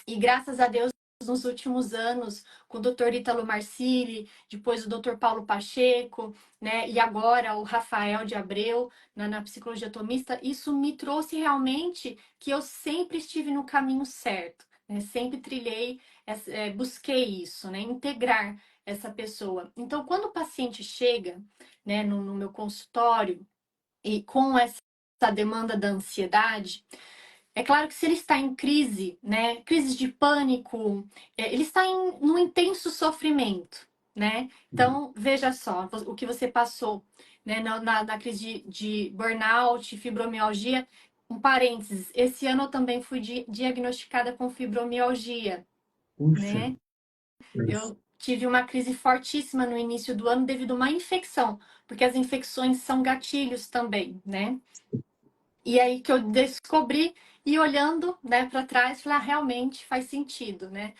E graças a Deus, nos últimos anos, com o Dr. Ítalo Marcilli, depois o Dr. Paulo Pacheco, né? E agora o Rafael de Abreu, na psicologia atomista, isso me trouxe realmente que eu sempre estive no caminho certo, né? Sempre trilhei, busquei isso, né? Integrar essa pessoa. Então, quando o paciente chega, né, no meu consultório e com essa demanda da ansiedade, é claro que se ele está em crise, né, crise de pânico, ele está num intenso sofrimento, né? Então, veja só o que você passou, né, na crise de burnout, fibromialgia. Um parênteses, esse ano eu também fui diagnosticada com fibromialgia, Puxa, né? Eu tive uma crise fortíssima no início do ano devido a uma infecção, porque as infecções são gatilhos também, né? E aí que eu descobri e olhando, né, para trás, falei, realmente faz sentido, né?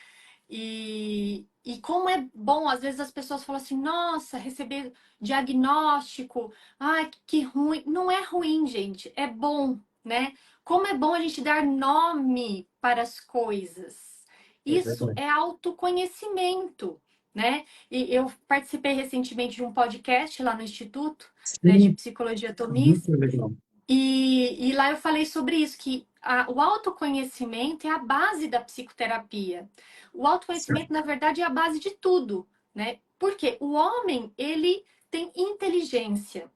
E como é bom, às vezes as pessoas falam assim, nossa, receber diagnóstico, ai, que ruim. Não é ruim, gente, é bom, né? Como é bom a gente dar nome para as coisas. é Isso verdade. é autoconhecimento, né? E eu participei recentemente de um podcast lá no Instituto, né, de Sim, Psicologia muito Atomista, legal. e lá eu falei sobre isso, que o autoconhecimento é a base da psicoterapia. O autoconhecimento, Certo. na verdade, é a base de tudo, né? Porque o homem, ele tem inteligência,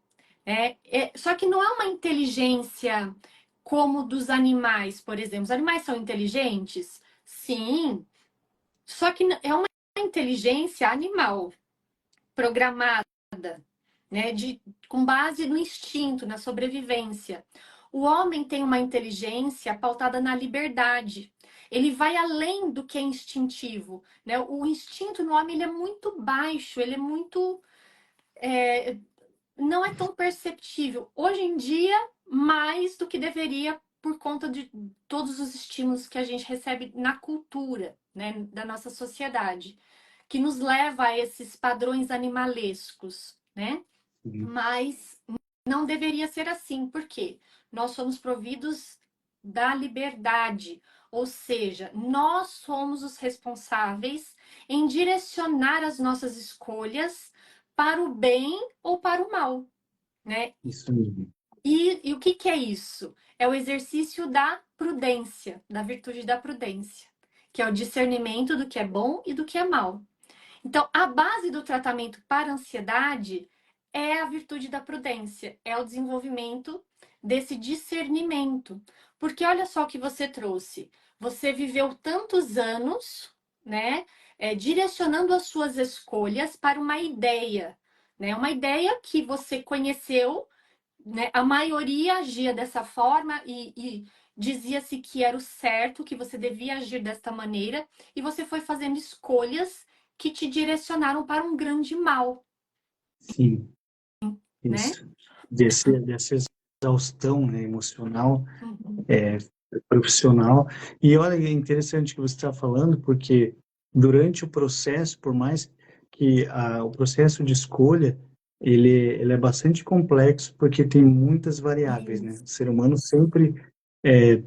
só que não é uma inteligência como dos animais, por exemplo. Os animais são inteligentes? Sim, só que é uma inteligência animal, programada, né, com base no instinto, na sobrevivência. O homem tem uma inteligência pautada na liberdade. Ele vai além do que é instintivo, né? O instinto no homem ele é muito baixo, ele é muito, não é tão perceptível. Hoje em dia, mais do que deveria por conta de todos os estímulos que a gente recebe na cultura, né, da nossa sociedade, que nos leva a esses padrões animalescos, né? Sim. Mas não deveria ser assim, porque nós somos providos da liberdade, ou seja, nós somos os responsáveis em direcionar as nossas escolhas para o bem ou para o mal, né? Isso mesmo. E o que é isso? É o exercício da prudência, da virtude da prudência, que é o discernimento do que é bom e do que é mal. Então, a base do tratamento para ansiedade é a virtude da prudência, é o desenvolvimento desse discernimento. Porque olha só o que você trouxe. Você viveu tantos anos, né, direcionando as suas escolhas para uma ideia, né? Uma ideia que você conheceu, né? A maioria agia dessa forma e dizia-se que era o certo, que você devia agir desta maneira, e você foi fazendo escolhas que te direcionaram para um grande mal, Sim, né? isso. Dessa exaustão, né, emocional, Uhum. profissional. E olha, é interessante que você está falando, porque durante o processo, por mais que o processo de escolha, ele é bastante complexo, porque tem muitas variáveis, né? Isso. O ser humano sempre, é,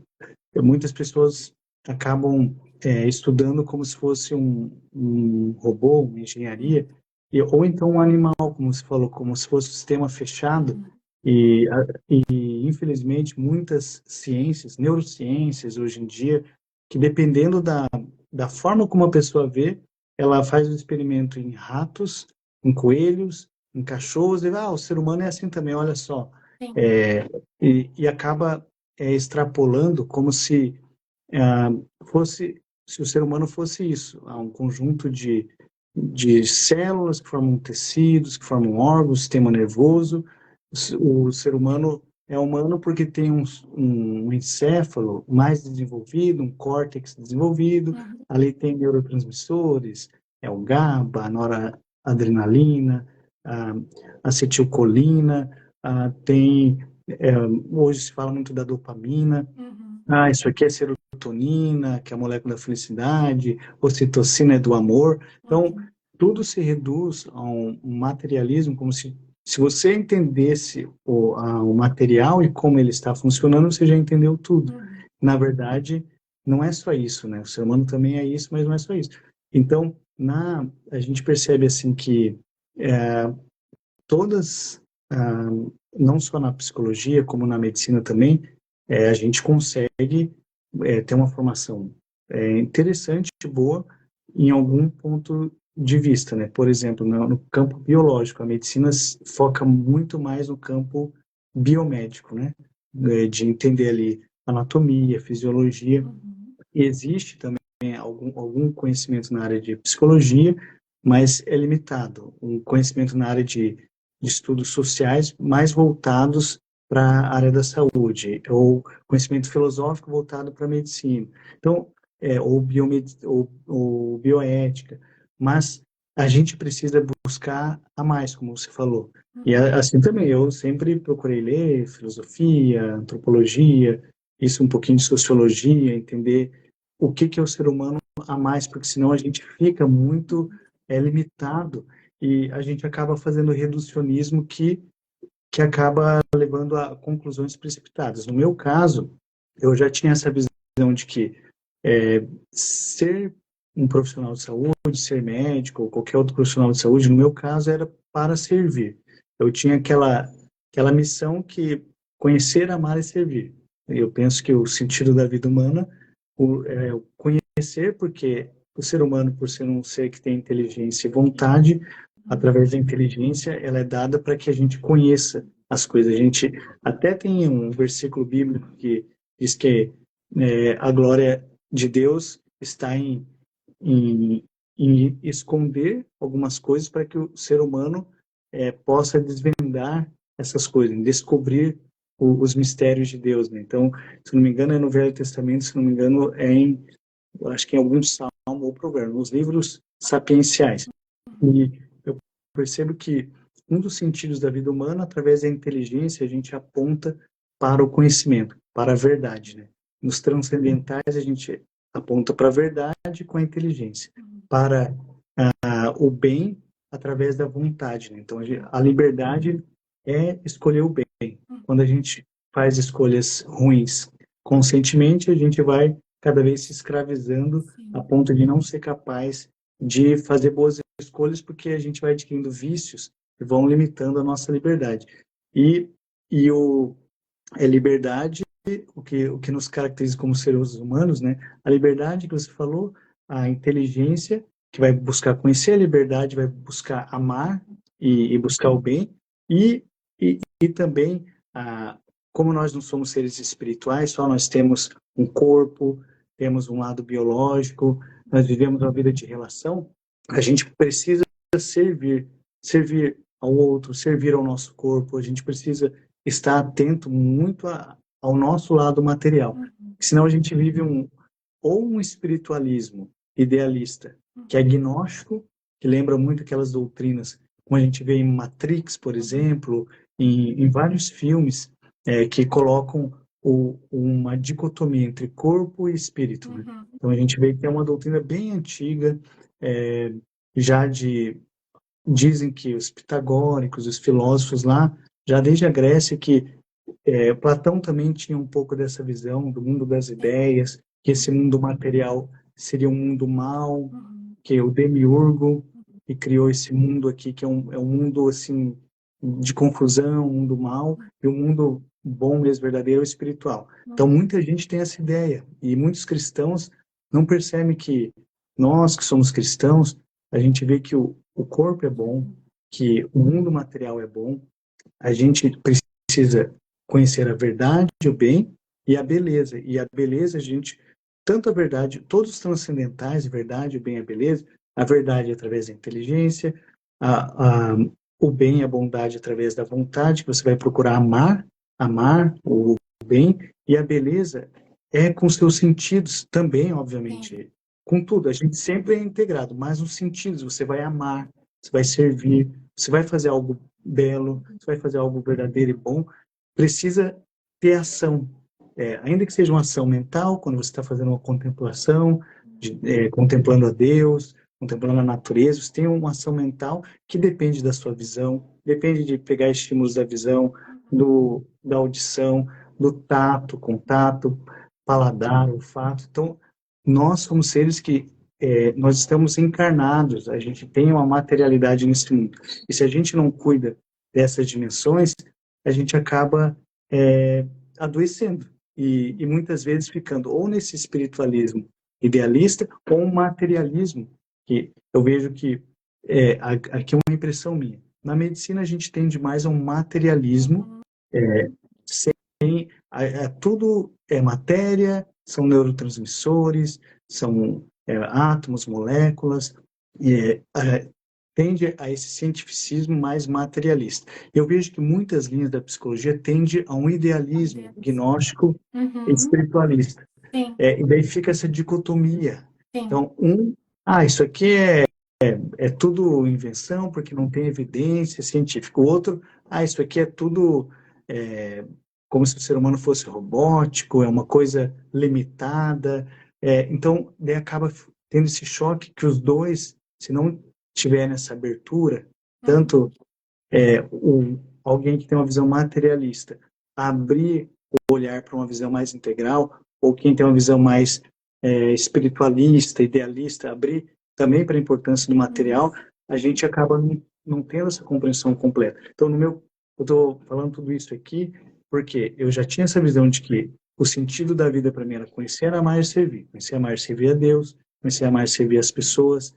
muitas pessoas acabam estudando como se fosse um robô, uma engenharia, ou então um animal, como você falou, como se fosse um sistema fechado, Uhum. e, e infelizmente muitas ciências, neurociências hoje em dia, que dependendo da forma como a pessoa vê, ela faz o experimento em ratos, em coelhos, em cachorros, e o ser humano é assim também, olha só. Sim. É, e acaba extrapolando como se se o ser humano fosse isso, um conjunto de células que formam tecidos, que formam órgãos, sistema nervoso. O ser humano é humano porque tem um encéfalo mais desenvolvido, um córtex desenvolvido, ali tem neurotransmissores, o GABA, a noradrenalina, a acetilcolina, tem, hoje se fala muito da dopamina. Isso aqui é serotonina, que é a molécula da felicidade, ocitocina é do amor. Então, tudo se reduz a um materialismo, como se você entendesse o material e como ele está funcionando, você já entendeu tudo. Na verdade, não é só isso, né? O ser humano também é isso, mas não é só isso. Então, a gente percebe assim que todas, não só na psicologia, como na medicina também, a gente consegue ter uma formação interessante, boa, em algum ponto de vista, né? Por exemplo, no campo biológico, a medicina foca muito mais no campo biomédico, né? De entender ali anatomia, fisiologia. E existe também algum conhecimento na área de psicologia, mas é limitado. Um conhecimento na área de estudos sociais mais voltados para a área da saúde, ou conhecimento filosófico voltado para a medicina. Então, ou bioética, mas a gente precisa buscar a mais, como você falou. E assim também, eu sempre procurei ler filosofia, antropologia, isso um pouquinho de sociologia, entender o que é o ser humano a mais, porque senão a gente fica muito limitado e a gente acaba fazendo reducionismo que acaba levando a conclusões precipitadas. No meu caso, eu já tinha essa visão de que ser um profissional de saúde, ser médico ou qualquer outro profissional de saúde, no meu caso, era para servir. Eu tinha aquela missão que conhecer, amar e servir. Eu penso que o sentido da vida humana é o conhecer, porque o ser humano, por ser um ser que tem inteligência e vontade, através da inteligência, ela é dada para que a gente conheça as coisas. A gente até tem um versículo bíblico que diz que a glória de Deus está em esconder algumas coisas para que o ser humano possa desvendar essas coisas, descobrir os mistérios de Deus, né? Então, se não me engano, é no Velho Testamento, se não me engano, acho que em algum salmo ou provérbio, nos livros sapienciais. E eu percebo que um dos sentidos da vida humana, através da inteligência, a gente aponta para o conhecimento, para a verdade, né? Nos transcendentais, a gente aponta para a verdade com a inteligência, para o bem através da vontade, né? Então, a liberdade é escolher o bem. Quando a gente faz escolhas ruins conscientemente, a gente vai cada vez se escravizando a ponto de não ser capaz de fazer boas escolhas, porque a gente vai adquirindo vícios que vão limitando a nossa liberdade. E a liberdade, o que nos caracteriza como seres humanos, né? A liberdade que você falou, a inteligência, que vai buscar conhecer a liberdade, vai buscar amar e buscar o bem, e também, como nós não somos seres espirituais, só nós temos um corpo, temos um lado biológico, nós vivemos uma vida de relação, a gente precisa servir ao outro, servir ao nosso corpo, a gente precisa estar atento muito ao nosso lado material, senão a gente vive um espiritualismo idealista, que é gnóstico, que lembra muito aquelas doutrinas, como a gente vê em Matrix, por exemplo, em vários filmes que colocam uma dicotomia entre corpo e espírito, né? Então a gente vê que é uma doutrina bem antiga, dizem que os pitagóricos, os filósofos lá, já desde a Grécia, que Platão também tinha um pouco dessa visão do mundo das ideias, que esse mundo material seria um mundo mau, que o demiurgo que criou esse mundo aqui, que é um mundo assim de confusão, um mundo mau, e o mundo bom mesmo, verdadeiro, é o espiritual. Então muita gente tem essa ideia, e muitos cristãos não percebem que nós que somos cristãos, a gente vê que o corpo é bom, que o mundo material é bom, a gente precisa conhecer a verdade, o bem e a beleza. E a beleza a gente tanto a verdade, todos os transcendentais, a verdade, o bem e a beleza, a verdade através da inteligência, o bem e a bondade através da vontade, que você vai procurar amar o bem, e a beleza é com seus sentidos também, obviamente, Sim. com tudo. A gente sempre é integrado, mas os sentidos, você vai amar, você vai servir, você vai fazer algo belo, você vai fazer algo verdadeiro e bom, precisa ter ação. Ainda que seja uma ação mental, quando você está fazendo uma contemplação, contemplando a Deus, contemplando a natureza, você tem uma ação mental que depende da sua visão, depende de pegar estímulos da visão, da audição, do tato, contato, paladar, olfato. Então, nós somos seres que nós estamos encarnados, a gente tem uma materialidade nesse mundo. E se a gente não cuida dessas dimensões, a gente acaba adoecendo e muitas vezes ficando ou nesse espiritualismo idealista ou um materialismo, que eu vejo que aqui é uma impressão minha. Na medicina a gente tende mais a um materialismo, tudo é matéria, são neurotransmissores, são átomos, moléculas, tende a esse cientificismo mais materialista. Eu vejo que muitas linhas da psicologia tendem a um idealismo gnóstico e espiritualista. Sim. E daí fica essa dicotomia. Sim. Então, isso aqui é tudo invenção, porque não tem evidência científica. O outro, isso aqui é tudo como se o ser humano fosse robótico, é uma coisa limitada. Então, daí acaba tendo esse choque que os dois, se não tiverem essa abertura, tanto alguém que tem uma visão materialista, abrir o olhar para uma visão mais integral, ou quem tem uma visão mais espiritualista, idealista, abrir também para a importância do material, a gente acaba não tendo essa compreensão completa. Então, eu estou falando tudo isso aqui porque eu já tinha essa visão de que o sentido da vida para mim era conhecer, amar e servir. Conhecer, amar e servir a Deus, conhecer, amar e servir as pessoas.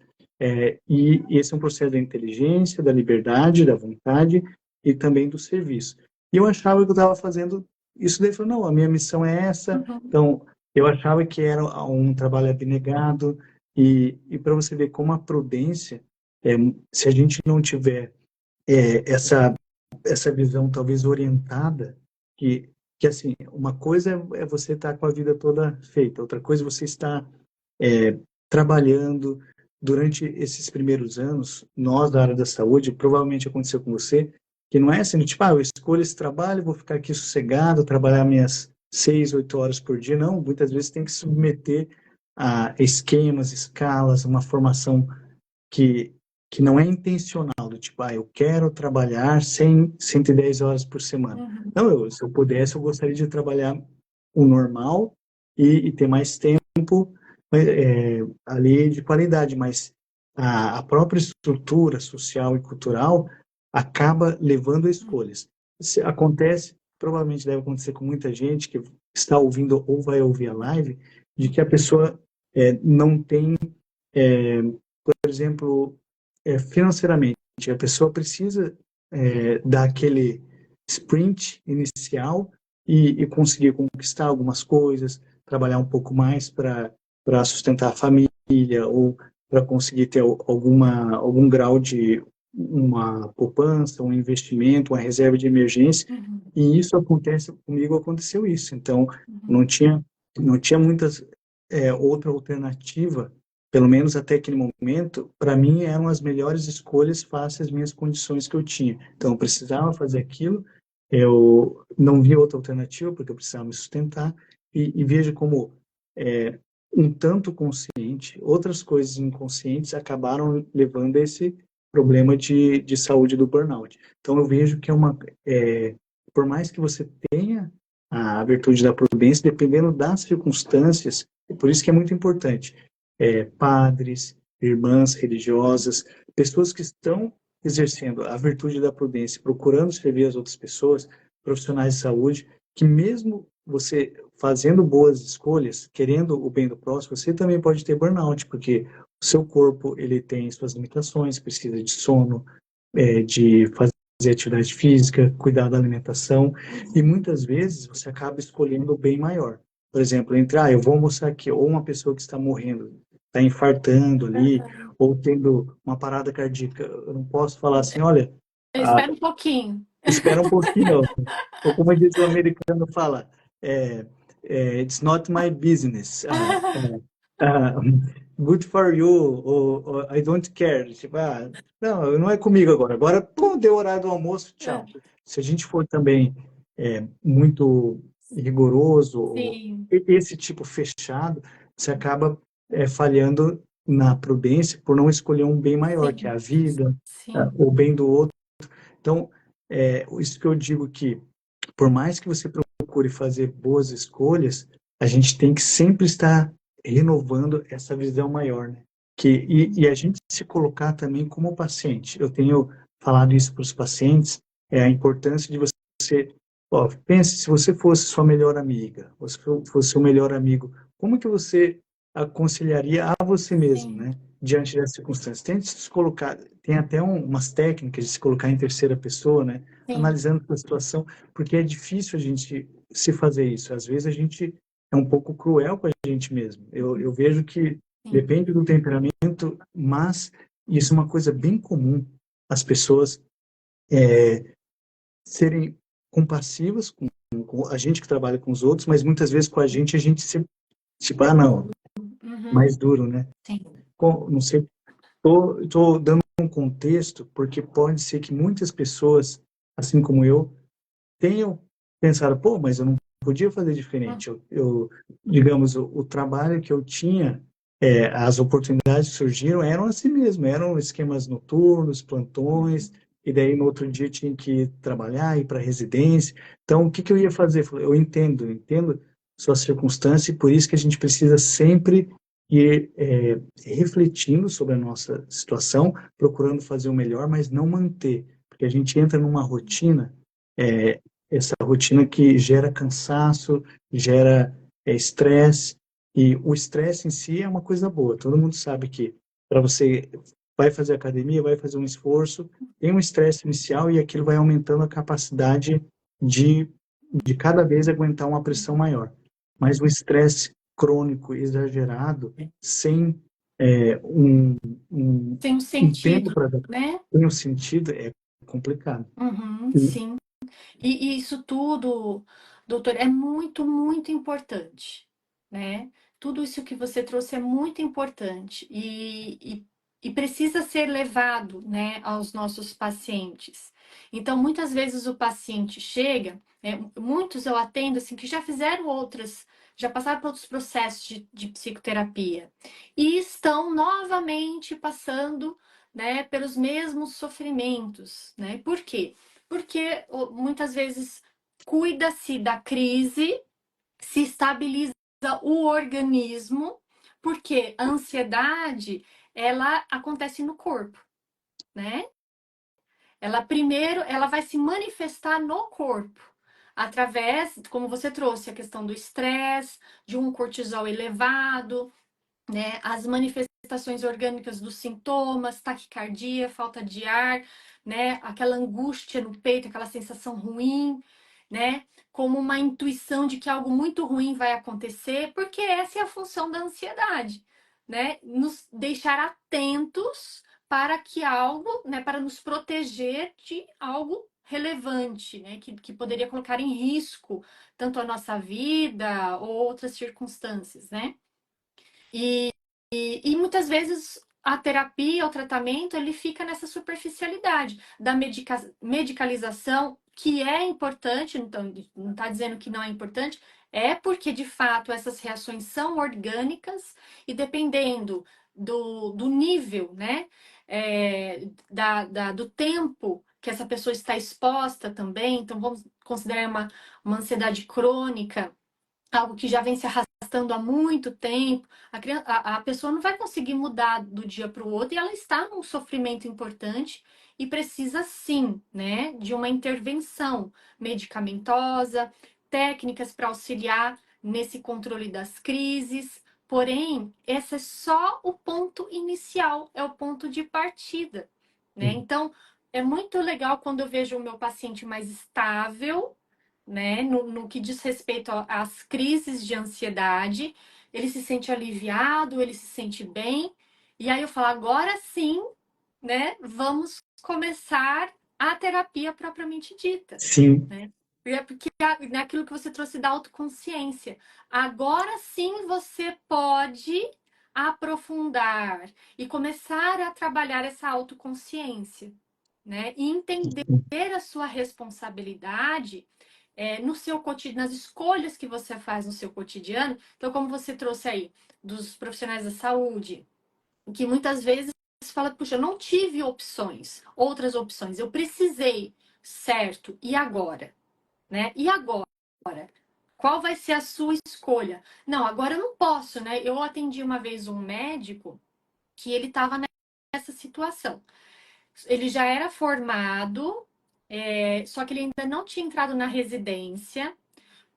E esse é um processo da inteligência, da liberdade, da vontade e também do serviço. E eu achava que eu estava fazendo isso, daí eu falei, não, a minha missão é essa. Então, eu achava que era um trabalho abnegado, e para você ver como a prudência, se a gente não tiver essa visão talvez orientada, que assim, uma coisa é você estar com a vida toda feita, outra coisa é você estar trabalhando durante esses primeiros anos. Nós da área da saúde, provavelmente aconteceu com você, que não é assim, tipo, eu escolho esse trabalho, vou ficar aqui sossegado, trabalhar minhas 6, 8 horas por dia. Não, muitas vezes tem que se submeter a esquemas, escalas, uma formação que não é intencional, do tipo, eu quero trabalhar 110 horas por semana. Não, se eu pudesse, eu gostaria de trabalhar o normal e ter mais tempo ali de qualidade, mas a própria estrutura social e cultural acaba levando a escolhas. Se acontece, provavelmente deve acontecer com muita gente que está ouvindo ou vai ouvir a live, de que a pessoa não tem, por exemplo, financeiramente, a pessoa precisa dar aquele sprint inicial e conseguir conquistar algumas coisas, trabalhar um pouco mais para sustentar a família, ou para conseguir ter algum grau de uma poupança, um investimento, uma reserva de emergência. E isso aconteceu isso. Então, não tinha muitas outra alternativa, pelo menos até aquele momento. Para mim eram as melhores escolhas face às minhas condições que eu tinha. Então, eu precisava fazer aquilo, eu não via outra alternativa, porque eu precisava me sustentar, e vejo como um tanto consciente, outras coisas inconscientes acabaram levando a esse problema de saúde do burnout. Então, eu vejo que por mais que você tenha a virtude da prudência, dependendo das circunstâncias, por isso que é muito importante, padres, irmãs religiosas, pessoas que estão exercendo a virtude da prudência, procurando servir as outras pessoas, profissionais de saúde, que mesmo você fazendo boas escolhas, querendo o bem do próximo, você também pode ter burnout, porque o seu corpo ele tem suas limitações, precisa de sono, de fazer atividade física, cuidar da alimentação, e muitas vezes você acaba escolhendo o bem maior. por exemplo, entre, eu vou almoçar aqui, ou uma pessoa que está morrendo, está infartando ali, Aham. ou tendo uma parada cardíaca, eu não posso falar assim, olha, ah, Espera um pouquinho. espera um pouquinho, ou como diz o americano fala, é, it's not my business, ah, good for you, ou I don't care, tipo, não, não é comigo agora, pô, deu horário do almoço, tchau. Se a gente for também muito rigoroso, ou Sim, esse tipo fechado, você acaba falhando na prudência por não escolher um bem maior, que é sim, a vida, sim, o bem do outro. Então, isso que eu digo que, por mais que você procure fazer boas escolhas, a gente tem que sempre estar renovando essa visão maior, né? E a gente se colocar também como paciente. Eu tenho falado isso para os pacientes, a importância de você, pense, se você fosse sua melhor amiga, ou se fosse seu melhor amigo, como que você aconselharia a você mesmo, sim, né? Diante das circunstâncias. Tente se colocar, tem até umas técnicas de se colocar em terceira pessoa, né? sim, Analisando a situação, porque é difícil a gente se fazer isso. Às vezes a gente é um pouco cruel com a gente mesmo. Eu vejo que sim, depende do temperamento, mas isso é uma coisa bem comum, as pessoas serem compassivas com a gente que trabalha com os outros, mas muitas vezes com a gente se, tipo, não, uhum, mais duro, né? sim, Não sei, tô dando um contexto, porque pode ser que muitas pessoas, assim como eu, tenham pensado, pô, mas eu não podia fazer hum, diferente. Digamos, o trabalho que eu tinha, as oportunidades que surgiram eram assim mesmo, eram esquemas noturnos, plantões, e daí no outro dia tinha que trabalhar, ir para residência. Então, o que que eu ia fazer? Eu entendo sua circunstância, e por isso que a gente precisa sempre ir refletindo sobre a nossa situação, procurando fazer o melhor, mas não manter, porque a gente entra numa rotina, é, essa rotina que gera cansaço, gera estresse, e o estresse em si é uma coisa boa. Todo mundo sabe que para você vai fazer academia, vai fazer um esforço, tem um estresse inicial e aquilo vai aumentando a capacidade de, de cada vez aguentar uma pressão maior. Mas o estresse crônico, exagerado, sem um, tem um um tempo sentido, para né? ter um sentido, é complicado. Uhum, E, sim. E isso tudo, doutor, é muito, muito importante, né? Tudo isso que você trouxe é muito importante e precisa ser levado, né, aos nossos pacientes. Então, muitas vezes o paciente chega, né, muitos eu atendo assim que já fizeram outras, já passaram por outros processos de psicoterapia e estão novamente passando, né, pelos mesmos sofrimentos, né? Por quê? Porque muitas vezes cuida-se da crise, se estabiliza o organismo, porque a ansiedade, ela acontece no corpo, né? Ela primeiro, ela vai se manifestar no corpo, através, como você trouxe, a questão do estresse, de um cortisol elevado, né? As manifestações orgânicas dos sintomas, taquicardia, falta de ar, né? Aquela angústia no peito, aquela sensação ruim, né? Como uma intuição de que algo muito ruim vai acontecer, porque essa é a função da ansiedade, né? Nos deixar atentos para que algo, né? Para nos proteger de algo relevante, né? Que poderia colocar em risco tanto a nossa vida ou outras circunstâncias, né? E muitas vezes a terapia, o tratamento, ele fica nessa superficialidade da medicalização, que é importante, então não está dizendo que não é importante, é porque de fato essas reações são orgânicas e dependendo do nível, né, do tempo que essa pessoa está exposta também, então vamos considerar uma ansiedade crônica, algo que já vem se arrastando há muito tempo, a pessoa não vai conseguir mudar do dia para o outro e ela está num sofrimento importante e precisa sim, né, de uma intervenção medicamentosa, técnicas para auxiliar nesse controle das crises. Porém, esse é só o ponto inicial, é o ponto de partida, né? Então, é muito legal quando eu vejo o meu paciente mais estável, né, no que diz respeito às crises de ansiedade, ele se sente aliviado, ele se sente bem, e aí eu falo, agora sim, né, vamos começar a terapia propriamente dita, Sim, né? Porque naquilo que você trouxe da autoconsciência. Agora sim você pode aprofundar e começar a trabalhar essa autoconsciência, né? E entender a sua responsabilidade no seu cotidiano, nas escolhas que você faz no seu cotidiano. Então, como você trouxe aí dos profissionais da saúde, que muitas vezes fala, puxa, eu não tive opções, outras opções, eu precisei, certo? E agora, né? E agora? Qual vai ser a sua escolha? Não, agora eu não posso, né? Eu atendi uma vez um médico que ele estava nessa situação. Ele já era formado, só que ele ainda não tinha entrado na residência,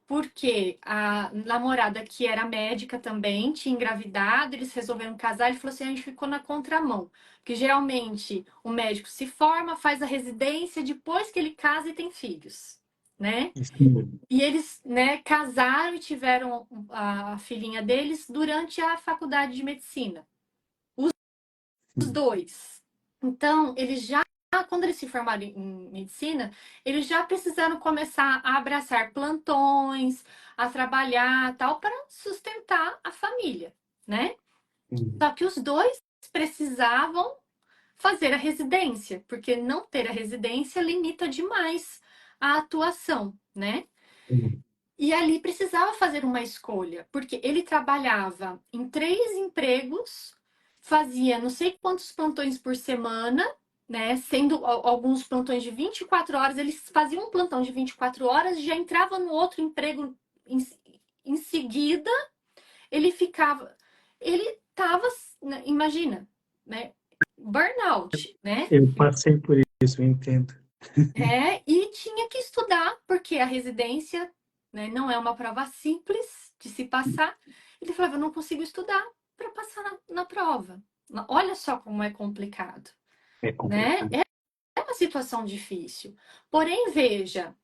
porque a namorada, que era médica também, tinha engravidado, eles resolveram casar, ele falou assim, a gente ficou na contramão. Porque geralmente o médico se forma, faz a residência, depois que ele casa e tem filhos, né? isso mesmo. E eles, né, casaram e tiveram a filhinha deles durante a faculdade de medicina. Os dois. Então, eles já, quando eles se formaram em medicina, eles já precisaram começar a abraçar plantões, a trabalhar tal, para sustentar a família, né? Sim, Só que os dois precisavam fazer a residência, porque não ter a residência limita demais a atuação, né? sim, E ali precisava fazer uma escolha, porque ele trabalhava em 3 empregos, fazia não sei quantos plantões por semana, né? Sendo alguns plantões de 24 horas, eles faziam um plantão de 24 horas, já entrava no outro emprego em seguida, ele ficava. Ele estava, né, imagina, né? Burnout, né? eu passei por isso, eu entendo. E tinha que estudar, porque a residência, né, não é uma prova simples de se passar. Ele falava, eu não consigo estudar para passar na prova. Olha só como é complicado, É né? complicado. É uma situação difícil. Porém, veja,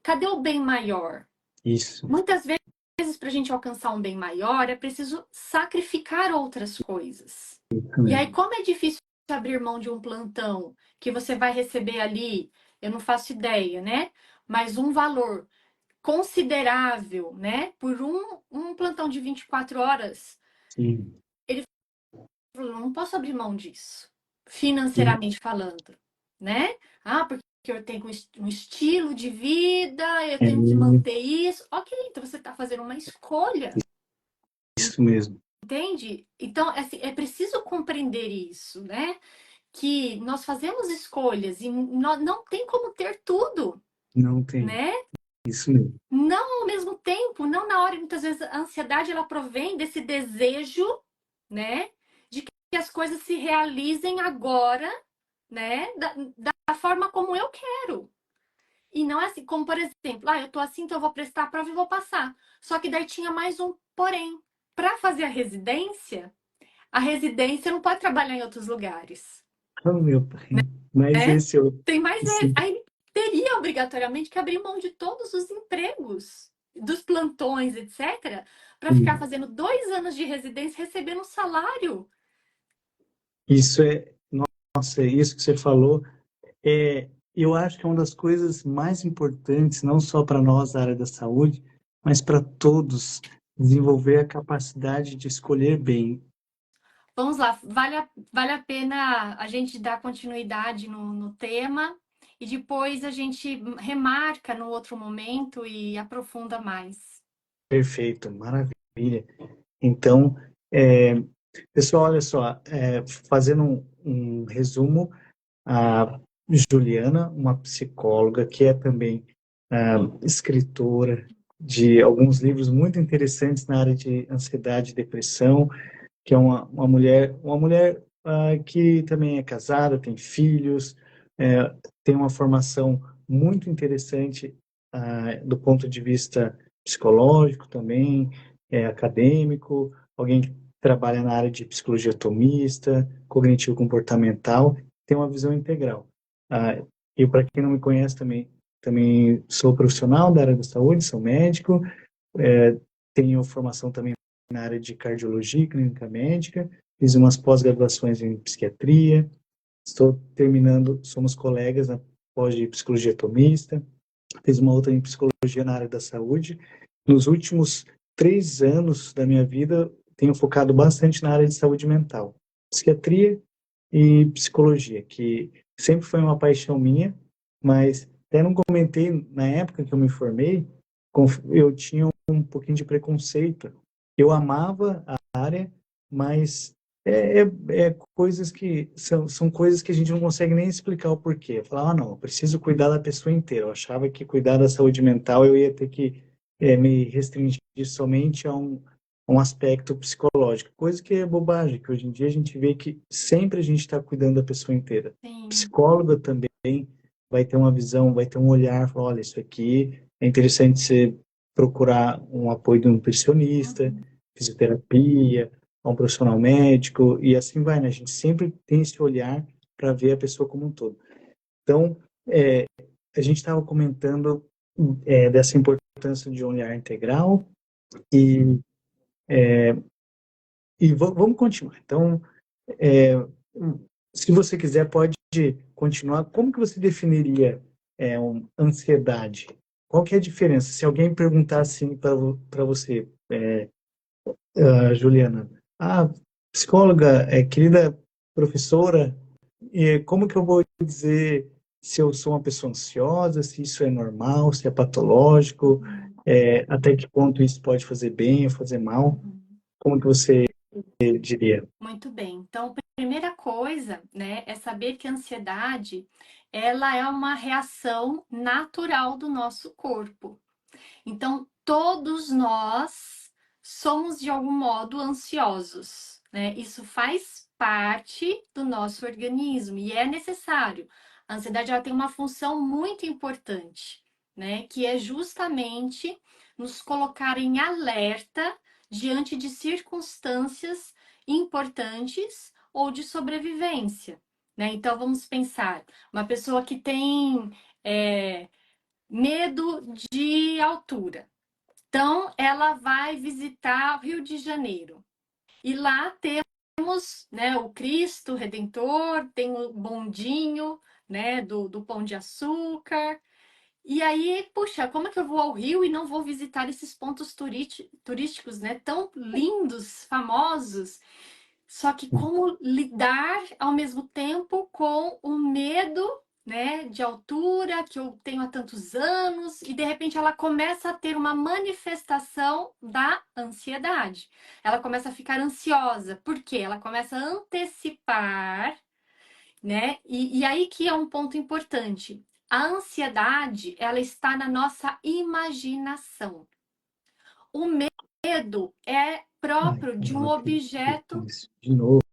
cadê o bem maior? Isso, Muitas vezes, para a gente alcançar um bem maior, é preciso sacrificar outras coisas. isso E aí, mesmo. como é difícil abrir mão de um plantão que você vai receber ali, eu não faço ideia, né? Mas um valor considerável, né? Por um plantão de 24 horas, Sim. ele falou, não posso abrir mão disso, E, financeiramente falando, né? Ah, porque eu tenho um estilo de vida, eu é tenho que manter isso. Ok, então você está fazendo uma escolha. isso mesmo. Entende? Então, assim, é preciso compreender isso, né? Que nós fazemos escolhas e não tem como ter tudo, Não tem. né? Isso mesmo. Não ao mesmo tempo, não na hora. Muitas vezes a ansiedade ela provém desse desejo, né? De que as coisas se realizem agora, né? Da forma como eu quero. E não é assim, como por exemplo, eu tô assim, então eu vou prestar a prova e vou passar. Só que daí tinha mais um porém. Para fazer a residência não pode trabalhar em outros lugares, Oh, meu pai. Mas né? esse eu. Tem mais esse. Sim. Aí teria obrigatoriamente que abrir mão de todos os empregos, dos plantões, etc., para ficar fazendo 2 anos de residência recebendo um salário. Isso é. Nossa, isso que você falou. Eu acho que é uma das coisas mais importantes, não só para nós da área da saúde, mas para todos, desenvolver a capacidade de escolher bem. Vamos lá, vale a pena a gente dar continuidade no tema e depois a gente remarca no outro momento e aprofunda mais. Perfeito, maravilha. Então, é, pessoal, olha só, fazendo um resumo, a Juliana, uma psicóloga que é também escritora de alguns livros muito interessantes na área de ansiedade e depressão, que é uma mulher que também é casada, tem filhos, tem uma formação muito interessante do ponto de vista psicológico também, acadêmico, alguém que trabalha na área de psicologia atomista, cognitivo comportamental, tem uma visão integral. E para quem não me conhece também, também sou profissional da área da saúde, sou médico, tenho formação também na área de cardiologia e clínica médica, fiz umas pós-graduações em psiquiatria, estou terminando, somos colegas na pós de psicologia atomista, fiz uma outra em psicologia na área da saúde. Nos últimos 3 anos da minha vida, tenho focado bastante na área de saúde mental, psiquiatria e psicologia, que sempre foi uma paixão minha, mas até não comentei, na época que eu me formei, eu tinha um pouquinho de preconceito. Eu amava a área, mas coisas que são coisas que a gente não consegue nem explicar o porquê. Eu falava, não, eu preciso cuidar da pessoa inteira. Eu achava que cuidar da saúde mental eu ia ter que me restringir somente a um aspecto psicológico, coisa que é bobagem, que hoje em dia a gente vê que sempre a gente está cuidando da pessoa inteira. Sim. Psicólogo também vai ter uma visão, vai ter um olhar, falar, olha, isso aqui é interessante você procurar um apoio de um nutricionista, fisioterapia, um profissional médico, e assim vai, né? A gente sempre tem esse olhar para ver a pessoa como um todo. Então, a gente estava comentando dessa importância de um olhar integral e, vamos continuar. Então, se você quiser, pode continuar. Como que você definiria ansiedade? Qual que é a diferença? Se alguém perguntar assim para você, Juliana, psicóloga, querida professora, como que eu vou dizer se eu sou uma pessoa ansiosa, se isso é normal, se é patológico, até que ponto isso pode fazer bem ou fazer mal? Como que você diria? Muito bem. Então, a primeira coisa, né, é saber que a ansiedade, ela é uma reação natural do nosso corpo. Então, todos nós somos de algum modo ansiosos, né? Isso faz parte do nosso organismo e é necessário. A ansiedade ela tem uma função muito importante, né? Que é justamente nos colocar em alerta diante de circunstâncias importantes ou de sobrevivência, né? Então, vamos pensar, uma pessoa que tem medo de altura. Então, ela vai visitar o Rio de Janeiro. E lá temos, né, o Cristo Redentor, tem o bondinho, né, do Pão de Açúcar. E aí, puxa, como é que eu vou ao Rio e não vou visitar esses pontos turísticos, né, tão lindos, famosos? Só que como lidar ao mesmo tempo com o medo, né, de altura que eu tenho há tantos anos e de repente ela começa a ter uma manifestação da ansiedade. Ela começa a ficar ansiosa, porque ela começa a antecipar, né? E aí que é um ponto importante. A ansiedade, ela está na nossa imaginação. O medo é próprio de um objeto. De novo.